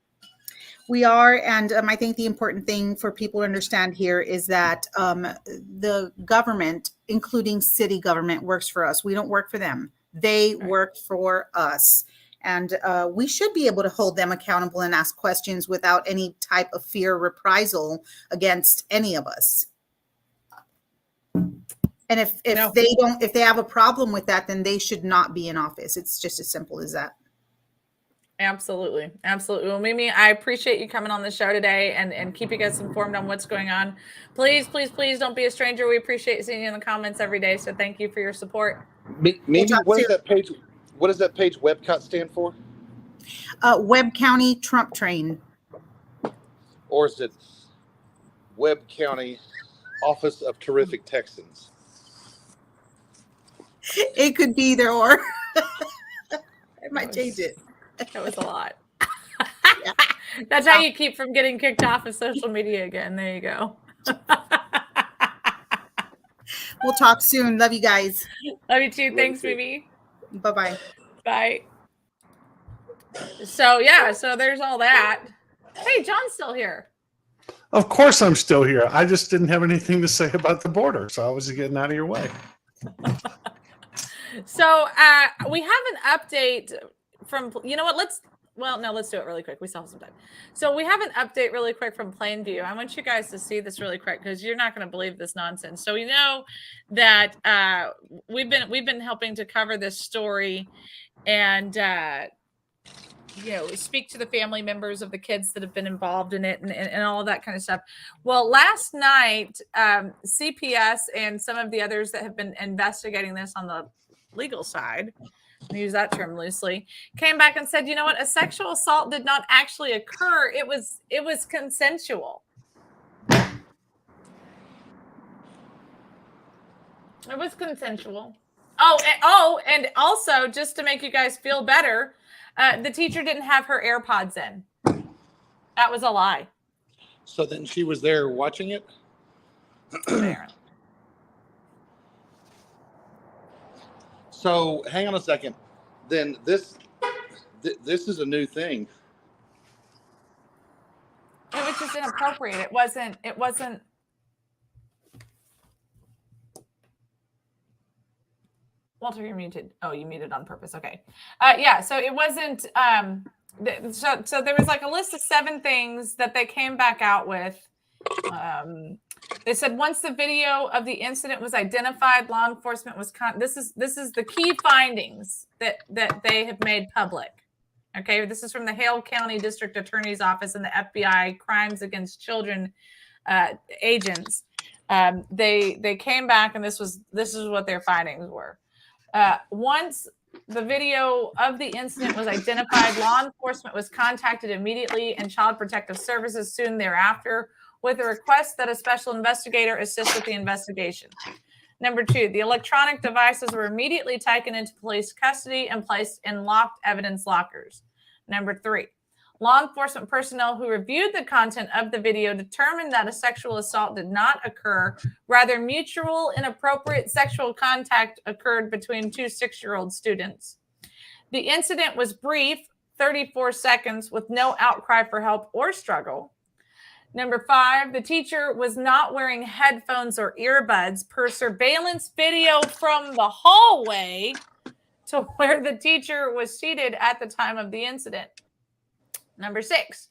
We are, and I think the important thing for people to understand here is that the government, including city government, works for us. We don't work for them. They work for us. And we should be able to hold them accountable and ask questions without any type of fear or reprisal against any of us. And if they have a problem with that, then they should not be in office. It's just as simple as that. Absolutely. Absolutely. Well, Mimi, I appreciate you coming on the show today and keeping us informed on what's going on. Please, please, please don't be a stranger. We appreciate seeing you in the comments every day. So thank you for your support. Mimi, what is that page? What does that page WebCOT stand for? Webb County Trump Train. Or is it Webb County Office of Terrific Texans? It could be either or. I might change it. That was a lot. That's how you keep from getting kicked off of social media again. There you go. We'll talk soon. Love you guys. Love you too. Thanks, Mimi. Bye-bye. Bye. So there's all that. Hey, John's still here. Of course I'm still here. I just didn't have anything to say about the border, so I was getting out of your way. So we have an update from, you know what, let's do it really quick. We still have some time. So we have an update really quick from Plainview. I want you guys to see this really quick, because you're not going to believe this nonsense. So we know that we've been helping to cover this story and speak to the family members of the kids that have been involved in it and all of that kind of stuff. Well, last night, CPS and some of the others that have been investigating this on the legal side, I use that term loosely, came back and said, you know what, a sexual assault did not actually occur. It was consensual. It was consensual. And also, just to make you guys feel better, the teacher didn't have her AirPods in. That was a lie. So then she was there watching it? Apparently. So hang on a second. Then this is a new thing. It was just inappropriate. It wasn't. Walter, you're muted. Oh, you muted on purpose. Okay. So it wasn't. So there was like a list of 7 things that they came back out with. They said once the video of the incident was identified, law enforcement was this is the key findings that they have made public. Okay, this is from the Hale County District Attorney's Office and the FBI Crimes Against Children agents. They came back and this is what their findings were. Once the video of the incident was identified, law enforcement was contacted immediately and Child Protective Services soon thereafter with a request that a special investigator assist with the investigation. Number 2, the electronic devices were immediately taken into police custody and placed in locked evidence lockers. Number 3, law enforcement personnel who reviewed the content of the video determined that a sexual assault did not occur. Rather, mutual inappropriate sexual contact occurred between 2 6-year-old students. The incident was brief, 34 seconds, with no outcry for help or struggle. Number 5, the teacher was not wearing headphones or earbuds per surveillance video from the hallway to where the teacher was seated at the time of the incident. Number 6,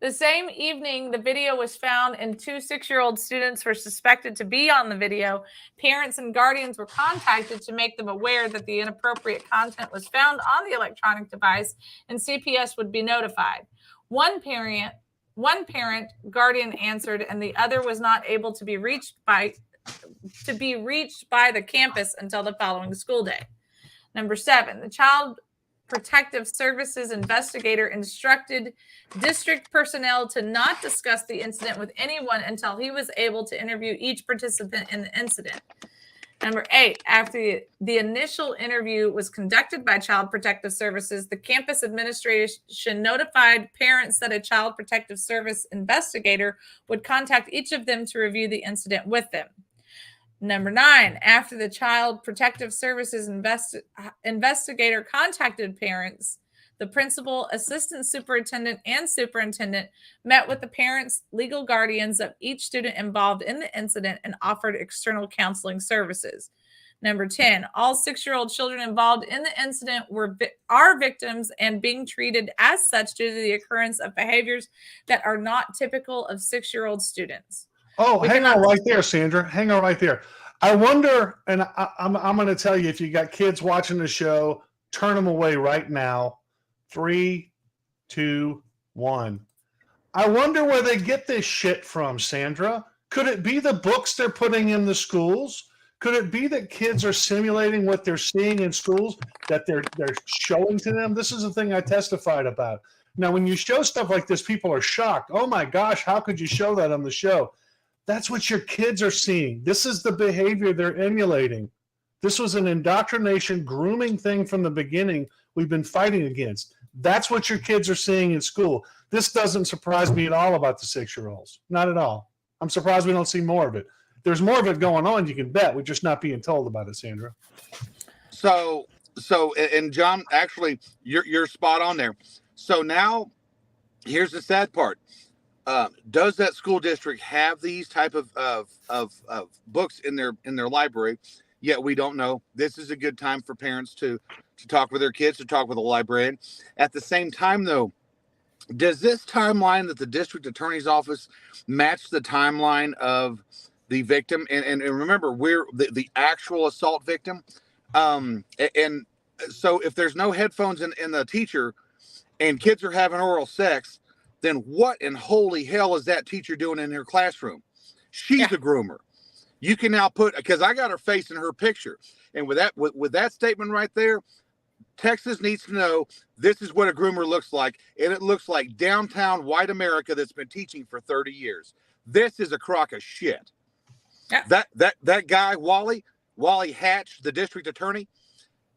the same evening the video was found and 2 6-year-old students were suspected to be on the video. Parents and guardians were contacted to make them aware that the inappropriate content was found on the electronic device and CPS would be notified. One parent, guardian answered, and the other was not able to be reached by the campus until the following school day. Number 7, the child Protective Services investigator instructed district personnel to not discuss the incident with anyone until he was able to interview each participant in the incident. Number 8, after the initial interview was conducted by Child Protective Services, the campus administration notified parents that a Child Protective Service investigator would contact each of them to review the incident with them. Number 9, after the Child Protective Services investigator contacted parents, the principal, assistant superintendent, and superintendent met with the parents' legal guardians of each student involved in the incident and offered external counseling services. Number 10, all 6-year-old children involved in the incident are victims and being treated as such due to the occurrence of behaviors that are not typical of 6-year-old students. Oh, We hang cannot- on right there, Sandra. Hang on right there. I wonder, and I'm going to tell you, if you got kids watching the show, turn them away right now. 3, 2, 1. I wonder where they get this shit from, Sandra. Could it be the books they're putting in the schools? Could it be that kids are simulating what they're seeing in schools that they're showing to them? This is the thing I testified about. Now, when you show stuff like this, people are shocked. Oh my gosh, how could you show that on the show? That's what your kids are seeing. This is the behavior they're emulating. This was an indoctrination, grooming thing from the beginning we've been fighting against. That's what your kids are seeing in school. This doesn't surprise me at all about the 6-year-olds. Not at all. I'm surprised we don't see more of it. There's more of it going on, you can bet. We're just not being told about it, Sandra. So, and John, actually, you're spot on there. So now, here's the sad part. Does that school district have these type of books in their library? Yet we don't know. This is a good time for parents to talk with their kids, to talk with a librarian. At the same time, though, does this timeline that the district attorney's office match the timeline of the victim? And remember, we're the actual assault victim. And so if there's no headphones in the teacher and kids are having oral sex, then what in holy hell is that teacher doing in her classroom? She's a groomer. You can now put, because I got her face in her picture. And with that statement right there, Texas needs to know this is what a groomer looks like. And it looks like downtown white America that's been teaching for 30 years. This is a crock of shit. Yeah. That guy, Wally Hatch, the district attorney,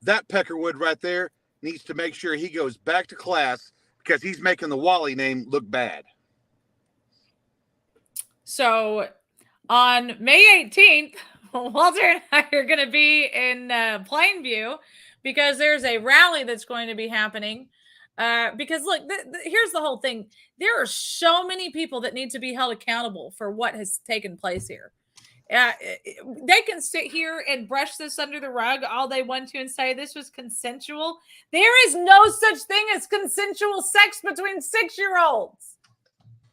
that Peckerwood right there needs to make sure he goes back to class because he's making the Wally name look bad. So on May 18th, Walter and I are going to be in Plainview because there's a rally that's going to be happening. Because look, here's the whole thing. There are so many people that need to be held accountable for what has taken place here. They can sit here and brush this under the rug all they want to and say this was consensual. There is no such thing as consensual sex between 6-year-olds.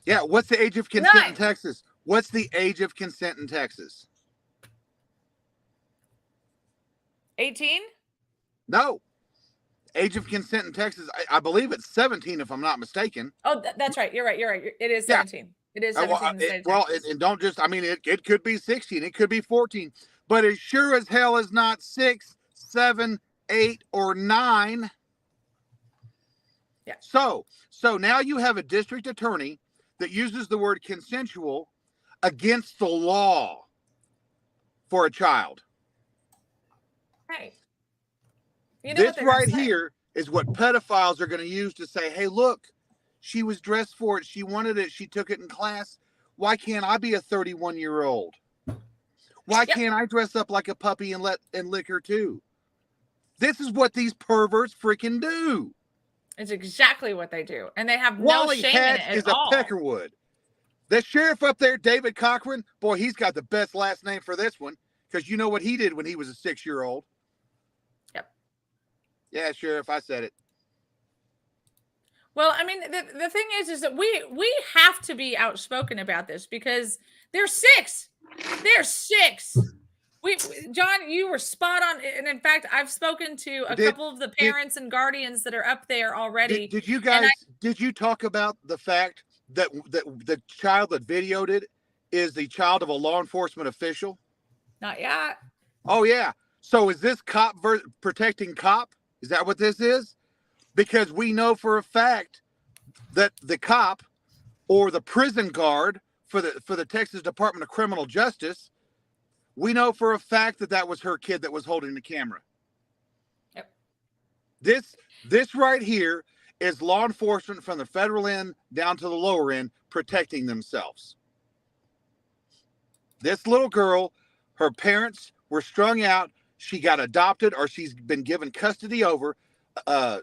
Yeah, what's the age of consent None. in Texas? What's the age of consent in Texas? 18? No. Age of consent in Texas, I believe it's 17, if I'm not mistaken. Oh, that's right. You're right. It is 17. It is 17 in the state of Texas. And don't just, I mean, it could be 16, it could be 14, but it sure as hell is not 6, 7, 8, or 9. Yeah. So now you have a district attorney that uses the word consensual against the law for a child. Hey. You know This what right here is what pedophiles are going to use to say, hey, look, she was dressed for it. She wanted it. She took it in class. Why can't I be a 31-year-old? Why can't I dress up like a puppy and lick her too? This is what these perverts freaking do. It's exactly what they do. And they have Wally no shame Hatch in it is at all. a Peckerwood. The sheriff up there, David Cochran, boy, he's got the best last name for this one because you know what he did when he was a 6-year-old. Yep. Yeah, Sheriff, I said it. Well, I mean, the thing is that we have to be outspoken about this because they're 6. They're 6. John, you were spot on. And in fact, I've spoken to a couple of the parents and guardians that are up there already. Did you guys, did you talk about the fact that the child that videoed it is the child of a law enforcement official? Not yet. Oh, yeah. So is this cop protecting cop? Is that what this is? because we know for a fact that the cop or the prison guard for the Texas Department of Criminal Justice, we know for a fact that that was her kid that was holding the camera. Yep. This right here is law enforcement from the federal end down to the lower end protecting themselves. This little girl, her parents were strung out. She got adopted, or she's been given custody over.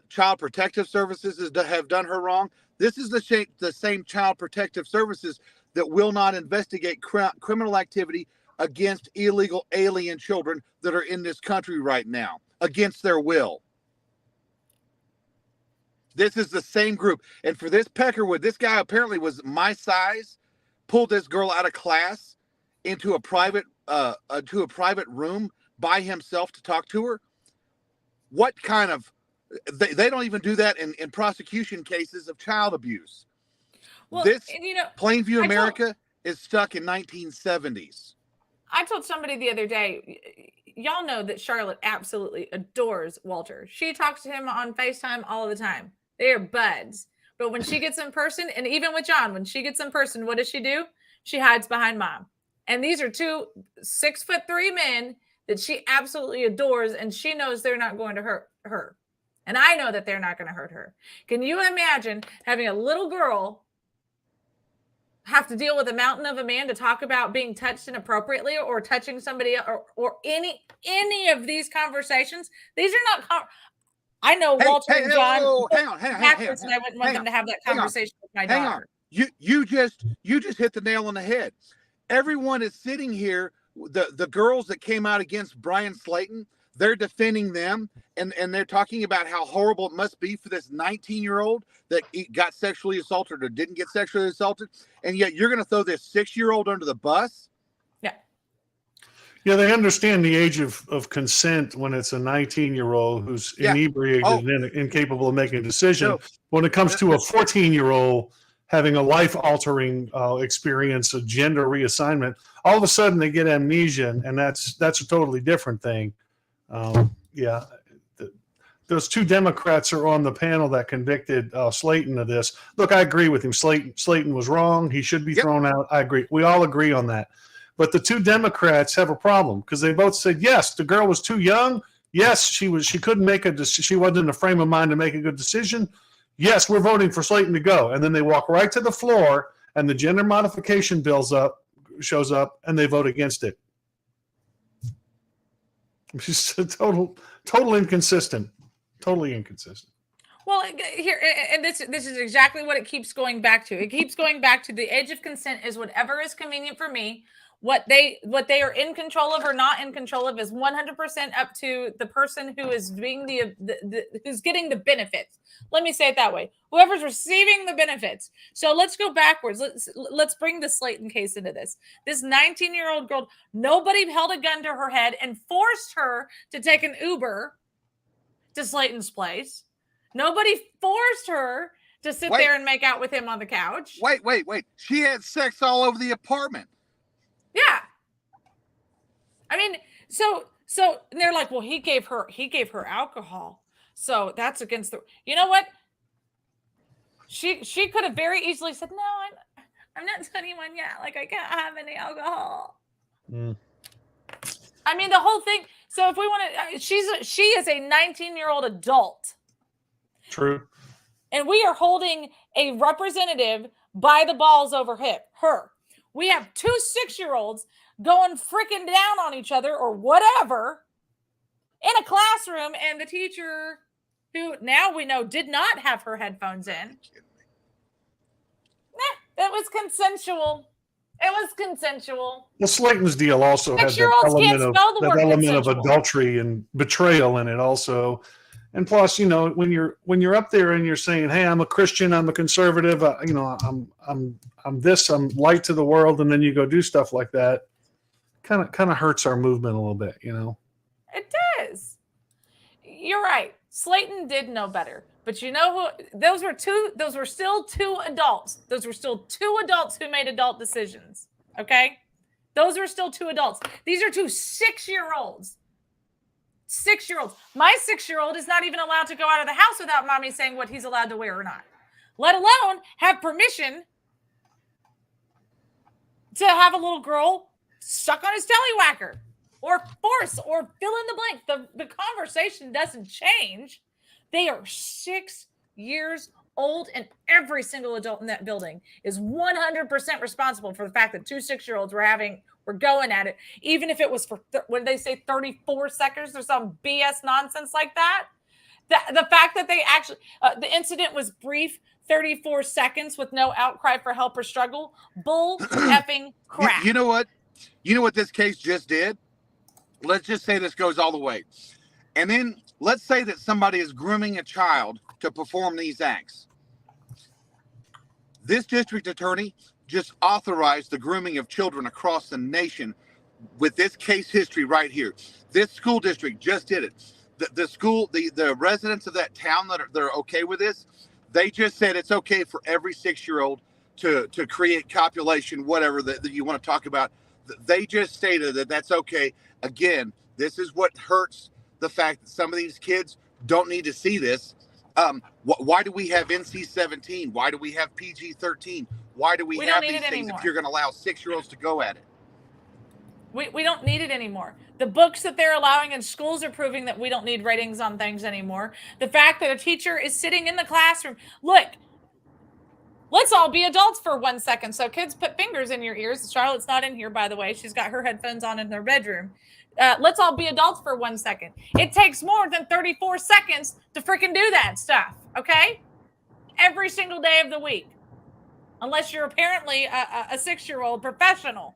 Child Protective Services have done her wrong. This is the same Child Protective Services that will not investigate criminal activity against illegal alien children that are in this country right now against their will. This is the same group. And for this Peckerwood, this guy apparently was my size, pulled this girl out of class into a private room by himself to talk to her. What kind of, they don't even do that in prosecution cases of child abuse. Well, this and, Plainview, America is stuck in 1970s. I told somebody the other day, y'all know that Charlotte absolutely adores Walter. She talks to him on FaceTime all the time. They are buds. But when she gets in person, and even with John, when she gets in person, what does she do? She hides behind mom. And these are 2 6'3" men that she absolutely adores, and she knows they're not going to hurt her. And I know that they're not going to hurt her. Can you imagine having a little girl have to deal with a mountain of a man to talk about being touched inappropriately or touching somebody or any of these conversations? These are not I know Walter and John hang on. backwards, and I wouldn't want them to have that conversation with my daughter. You just hit the nail on the head. Everyone is sitting here. The girls that came out against Brian Slayton, they're defending them, and they're talking about how horrible it must be for this 19-year-old that got sexually assaulted or didn't get sexually assaulted, and yet you're going to throw this 6-year-old under the bus? Yeah, they understand the age of consent when it's a 19-year-old who's inebriated and incapable of making a decision. No. When it comes to a 14-year-old having a life-altering experience, a gender reassignment, all of a sudden they get amnesia, and that's a totally different thing. Those 2 Democrats are on the panel that convicted Slayton of this. Look, I agree with him. Slayton was wrong. He should be thrown out. I agree. We all agree on that. But the 2 Democrats have a problem because they both said, yes, the girl was too young. Yes, she couldn't make she wasn't in a frame of mind to make a good decision. Yes, we're voting for Slayton to go. And then they walk right to the floor and the gender modification shows up and they vote against it. It's just a total inconsistent. Totally inconsistent. Well, here, and this is exactly what it keeps going back to. It keeps going back to the age of consent is whatever is convenient for me. What they are in control of or not in control of is 100% up to the person who is being who's getting the benefits. Let me say it that way. Whoever's receiving the benefits. So let's go backwards. Let's bring the Slayton case into this. This 19-year-old girl, nobody held a gun to her head and forced her to take an Uber to Slayton's place. Nobody forced her to sit there and make out with him on the couch. Wait. She had sex all over the apartment. Yeah. I mean, so they're like, well, he gave her alcohol. So that's against the, you know what? She could have very easily said, no, I'm not 21 yet. Like, I can't have any alcohol. I mean, the whole thing. So if we want to, she is a 19-year-old adult. True. And we are holding a representative by the balls over her. We have 2 6-year-olds going freaking down on each other or whatever in a classroom, and the teacher, who now we know did not have her headphones in. It was consensual. Well, Slayton's deal also had that element of adultery and betrayal in it also. And plus, when you're up there and you're saying, "Hey, I'm a Christian, I'm a conservative, I'm this, I'm light to the world," and then you go do stuff like that, kind of hurts our movement a little bit, It does. You're right. Slayton did know better, but you know who? Those were still 2 adults. Those were still 2 adults who made adult decisions. Okay, those were still 2 adults. These are 2 6-year-olds. 6-year-olds. My 6-year-old is not even allowed to go out of the house without mommy saying what he's allowed to wear or not, let alone have permission to have a little girl stuck on his tellywhacker or force or fill in the blank. The conversation doesn't change. They are 6 years old, and every single adult in that building is 100% responsible for the fact that 2 6-year-olds were going at it, even if it was for when they say 34 seconds or some BS nonsense like that. The fact that they actually the incident was brief, 34 seconds with no outcry for help or struggle, bull effing crap. You know what? You know what this case just did? Let's just say this goes all the way. And then let's say that somebody is grooming a child to perform these acts. This district attorney just authorized the grooming of children across the nation with this case history right here. This school district just did it. The residents of that town that are okay with this, they just said it's okay for every 6-year-old to create copulation, whatever that you want to talk about. They just stated that that's okay. Again, this is what hurts the fact that some of these kids don't need to see this. Why do we have NC-17? Why do we have PG-13? Why do we have these things anymore. if you're going to allow 6-year-olds to go at it? We don't need it anymore. The books that they're allowing in schools are proving that we don't need ratings on things anymore. The fact that a teacher is sitting in the classroom, look, let's all be adults for 1 second. So kids, put fingers in your ears. Charlotte's not in here, by the way. She's got her headphones on in her bedroom. Let's all be adults for 1 second. It takes more than 34 seconds to freaking do that stuff, okay? Every single day of the week. Unless you're apparently a 6-year-old professional.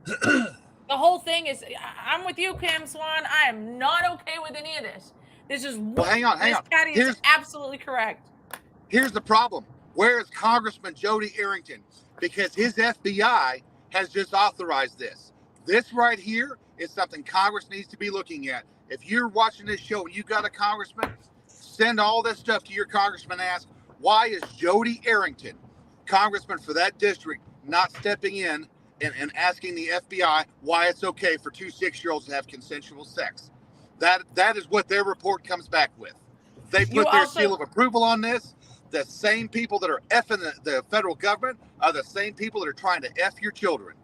The whole thing is, I'm with you, Cam Swan. I am not okay with any of this. This is Well, hang on. Patty is absolutely correct. Here's the problem. Where is Congressman Jody Arrington? Because his FBI has just authorized this. This right here is something Congress needs to be looking at. If you're watching this show and you got a congressman, send all this stuff to your congressman and ask, why is Jody Arrington, congressman for that district, not stepping in and asking the FBI why it's okay for 2 6-year-olds to have consensual sex? That is what their report comes back with. They put their seal of approval on this. The same people that are effing the federal government are the same people that are trying to F your children.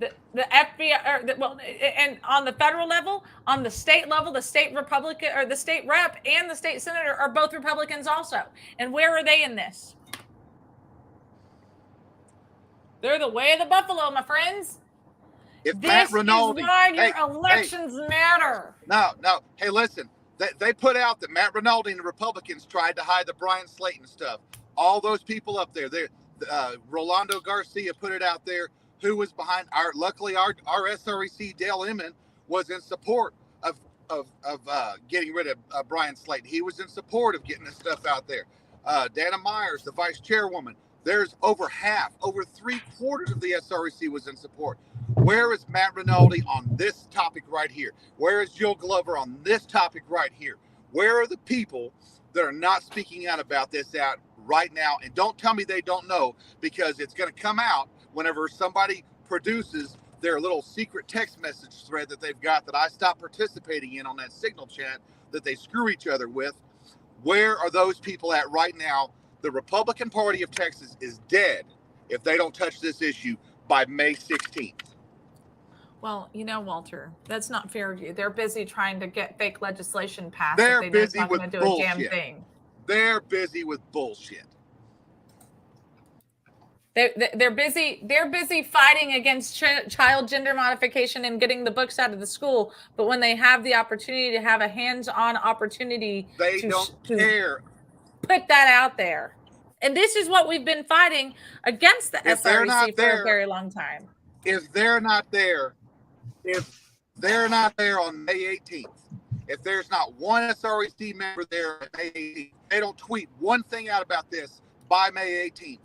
The FBI, and on the federal level, on the state level, the state Republican or the state rep and the state senator are both Republicans also. And where are they in this? They're the way of the buffalo, my friends. If This Matt Rinaldi, is why your elections matter. No. Hey, listen. They put out that Matt Rinaldi and the Republicans tried to hide the Brian Slayton stuff. All those people up there, Rolando Garcia put it out there. Who was behind luckily our SREC Dale Inman was in support of getting rid of Brian Slayton. He was in support of getting this stuff out there. Dana Myers, the vice chairwoman, there's over 3/4 of the SREC was in support. Where is Matt Rinaldi on this topic right here? Where is Jill Glover on this topic right here? Where are the people that are not speaking out about this out right now? And don't tell me they don't know, because it's going to come out whenever somebody produces their little secret text message thread that they've got that I stopped participating in on that Signal chat that they screw each other with. Where are those people at right now? The Republican Party of Texas is dead if they don't touch this issue by May 16th. Well, Walter, that's not fair of you. They're busy trying to get fake legislation passed. They're busy with do bullshit. a damn thing. They're busy with bullshit. They're busy fighting against child gender modification and getting the books out of the school. But when they have the opportunity to have a hands-on opportunity, they don't care. Put that out there. And this is what we've been fighting against the SREC for a very long time. If they're not there on May 18th, if there's not one SREC member there on May 18th, they don't tweet one thing out about this by May 18th.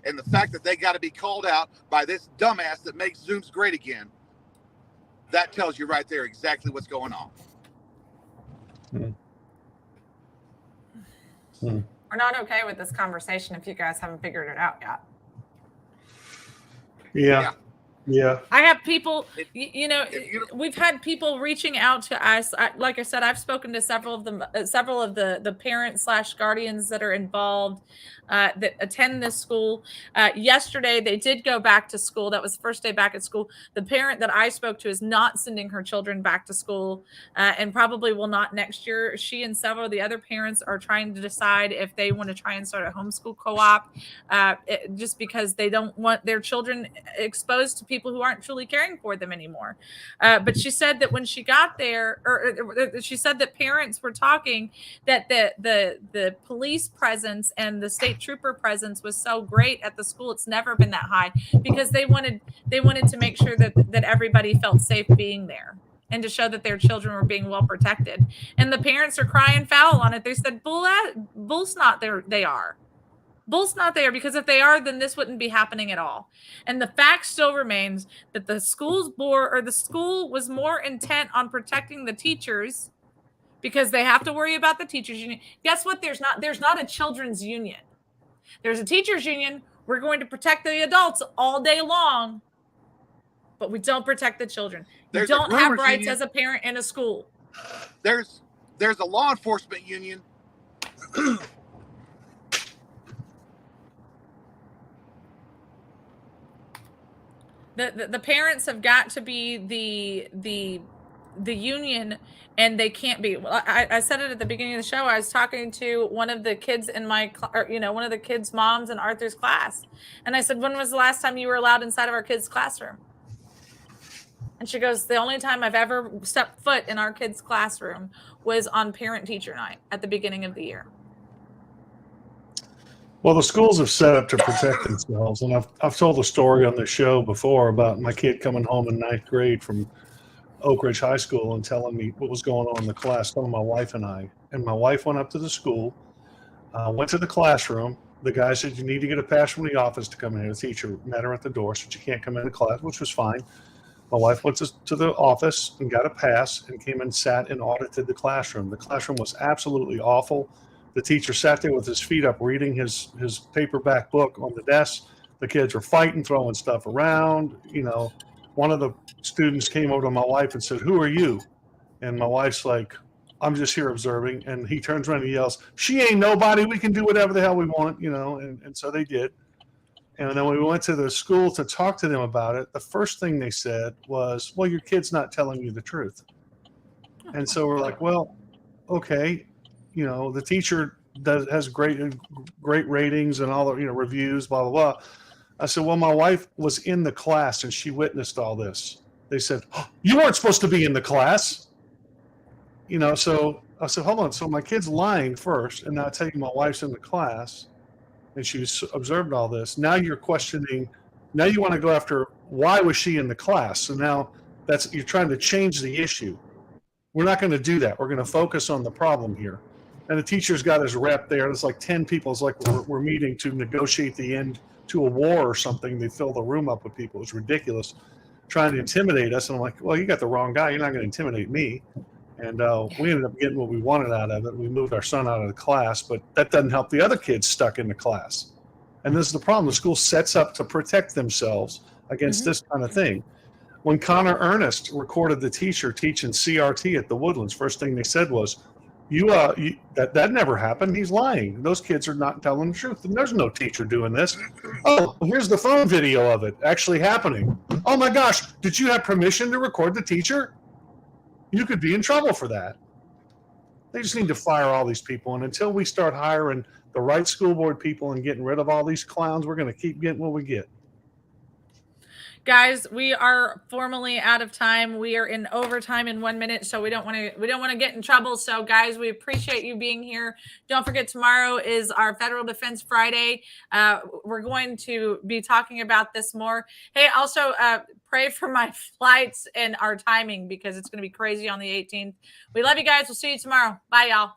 And the fact that they got to be called out by this dumbass that makes Zooms great again, that tells you right there exactly what's going on. We're not okay with this conversation if you guys haven't figured it out yet. Yeah. Yeah. I have people, you- we've had people reaching out to us. Like I said, I've spoken to several of the parents / guardians that are involved that attend this school. Yesterday, they did go back to school. That was the first day back at school. The parent that I spoke to is not sending her children back to school and probably will not next year. She and several of the other parents are trying to decide if they want to try and start a homeschool co-op just because they don't want their children exposed to people who aren't truly caring for them anymore. But she said that when she got there, or she said that parents were talking that the police presence and the state trooper presence was so great at the school. It's never been that high because they wanted to make sure that everybody felt safe being there and to show that their children were being well protected. And the parents are crying foul on it. They said, bull's not there. They are. Bull's not there, because if they are, then this wouldn't be happening at all. And the fact still remains that the school was more intent on protecting the teachers because they have to worry about the teachers union. Guess what? There's not a children's union. There's a teachers union. We're going to protect the adults all day long, but we don't protect the children. You There's a don't have groomers rights union. as a parent in a school. There's a law enforcement union. The parents have got to be the union, and they can't be. I said it at the beginning of the show. I was talking to one of the kids in my, one of the kids' moms in Arthur's class, and I said, "When was the last time you were allowed inside of our kids' classroom?" And she goes, "The only time I've ever stepped foot in our kids' classroom was on parent-teacher night at the beginning of the year." Well, the schools have set up to protect themselves, and I've told a story on the show before about my kid coming home in 9th grade from Oak Ridge High School and telling me what was going on in the class, telling my wife and I. And my wife went up to the school, went to the classroom. The guy said, "You need to get a pass from the office to come in." The teacher met her at the door, said, "You can't come into class," which was fine. My wife went to the office and got a pass and came and sat and audited the classroom. The classroom was absolutely awful. The teacher sat there with his feet up reading his paperback book on the desk. The kids were fighting, throwing stuff around. One of the students came over to my wife and said, "Who are you?" And my wife's like, "I'm just here observing." And he turns around and yells, "She ain't nobody. We can do whatever the hell we want," and so they did. And then when we went to the school to talk to them about it, the first thing they said was, "Well, your kid's not telling you the truth." And so we're like, well, okay. The teacher has great ratings and all the reviews, blah blah blah. I said, well, my wife was in the class and she witnessed all this. They said, "Oh, you weren't supposed to be in the class." So I said, hold on. So my kid's lying first, and now I tell you my wife's in the class, and she's observed all this. Now you're questioning. Now you want to go after why was she in the class? So now you're trying to change the issue. We're not going to do that. We're going to focus on the problem here. And the teacher's got his rep there. There's like 10 people. It's like we're meeting to negotiate the end to a war or something. They fill the room up with people. It's ridiculous, trying to intimidate us. And I'm like, well, you got the wrong guy. You're not going to intimidate me. And we ended up getting what we wanted out of it. We moved our son out of the class, but that doesn't help the other kids stuck in the class. And this is the problem. The school sets up to protect themselves against this kind of thing. When Connor Ernest recorded the teacher teaching CRT at the Woodlands, first thing they said was, that never happened. He's lying. Those kids are not telling the truth. And there's no teacher doing this. Oh, here's the phone video of it actually happening. Oh my gosh, did you have permission to record the teacher? You could be in trouble for that. They just need to fire all these people. And until we start hiring the right school board people and getting rid of all these clowns, we're going to keep getting what we get. Guys, we are formally out of time. We are in overtime in 1 minute, so we don't want to get in trouble. So, guys, we appreciate you being here. Don't forget, tomorrow is our Federal Defense Friday. We're going to be talking about this more. Hey, also pray for my flights and our timing because it's going to be crazy on the 18th. We love you guys. We'll see you tomorrow. Bye, y'all.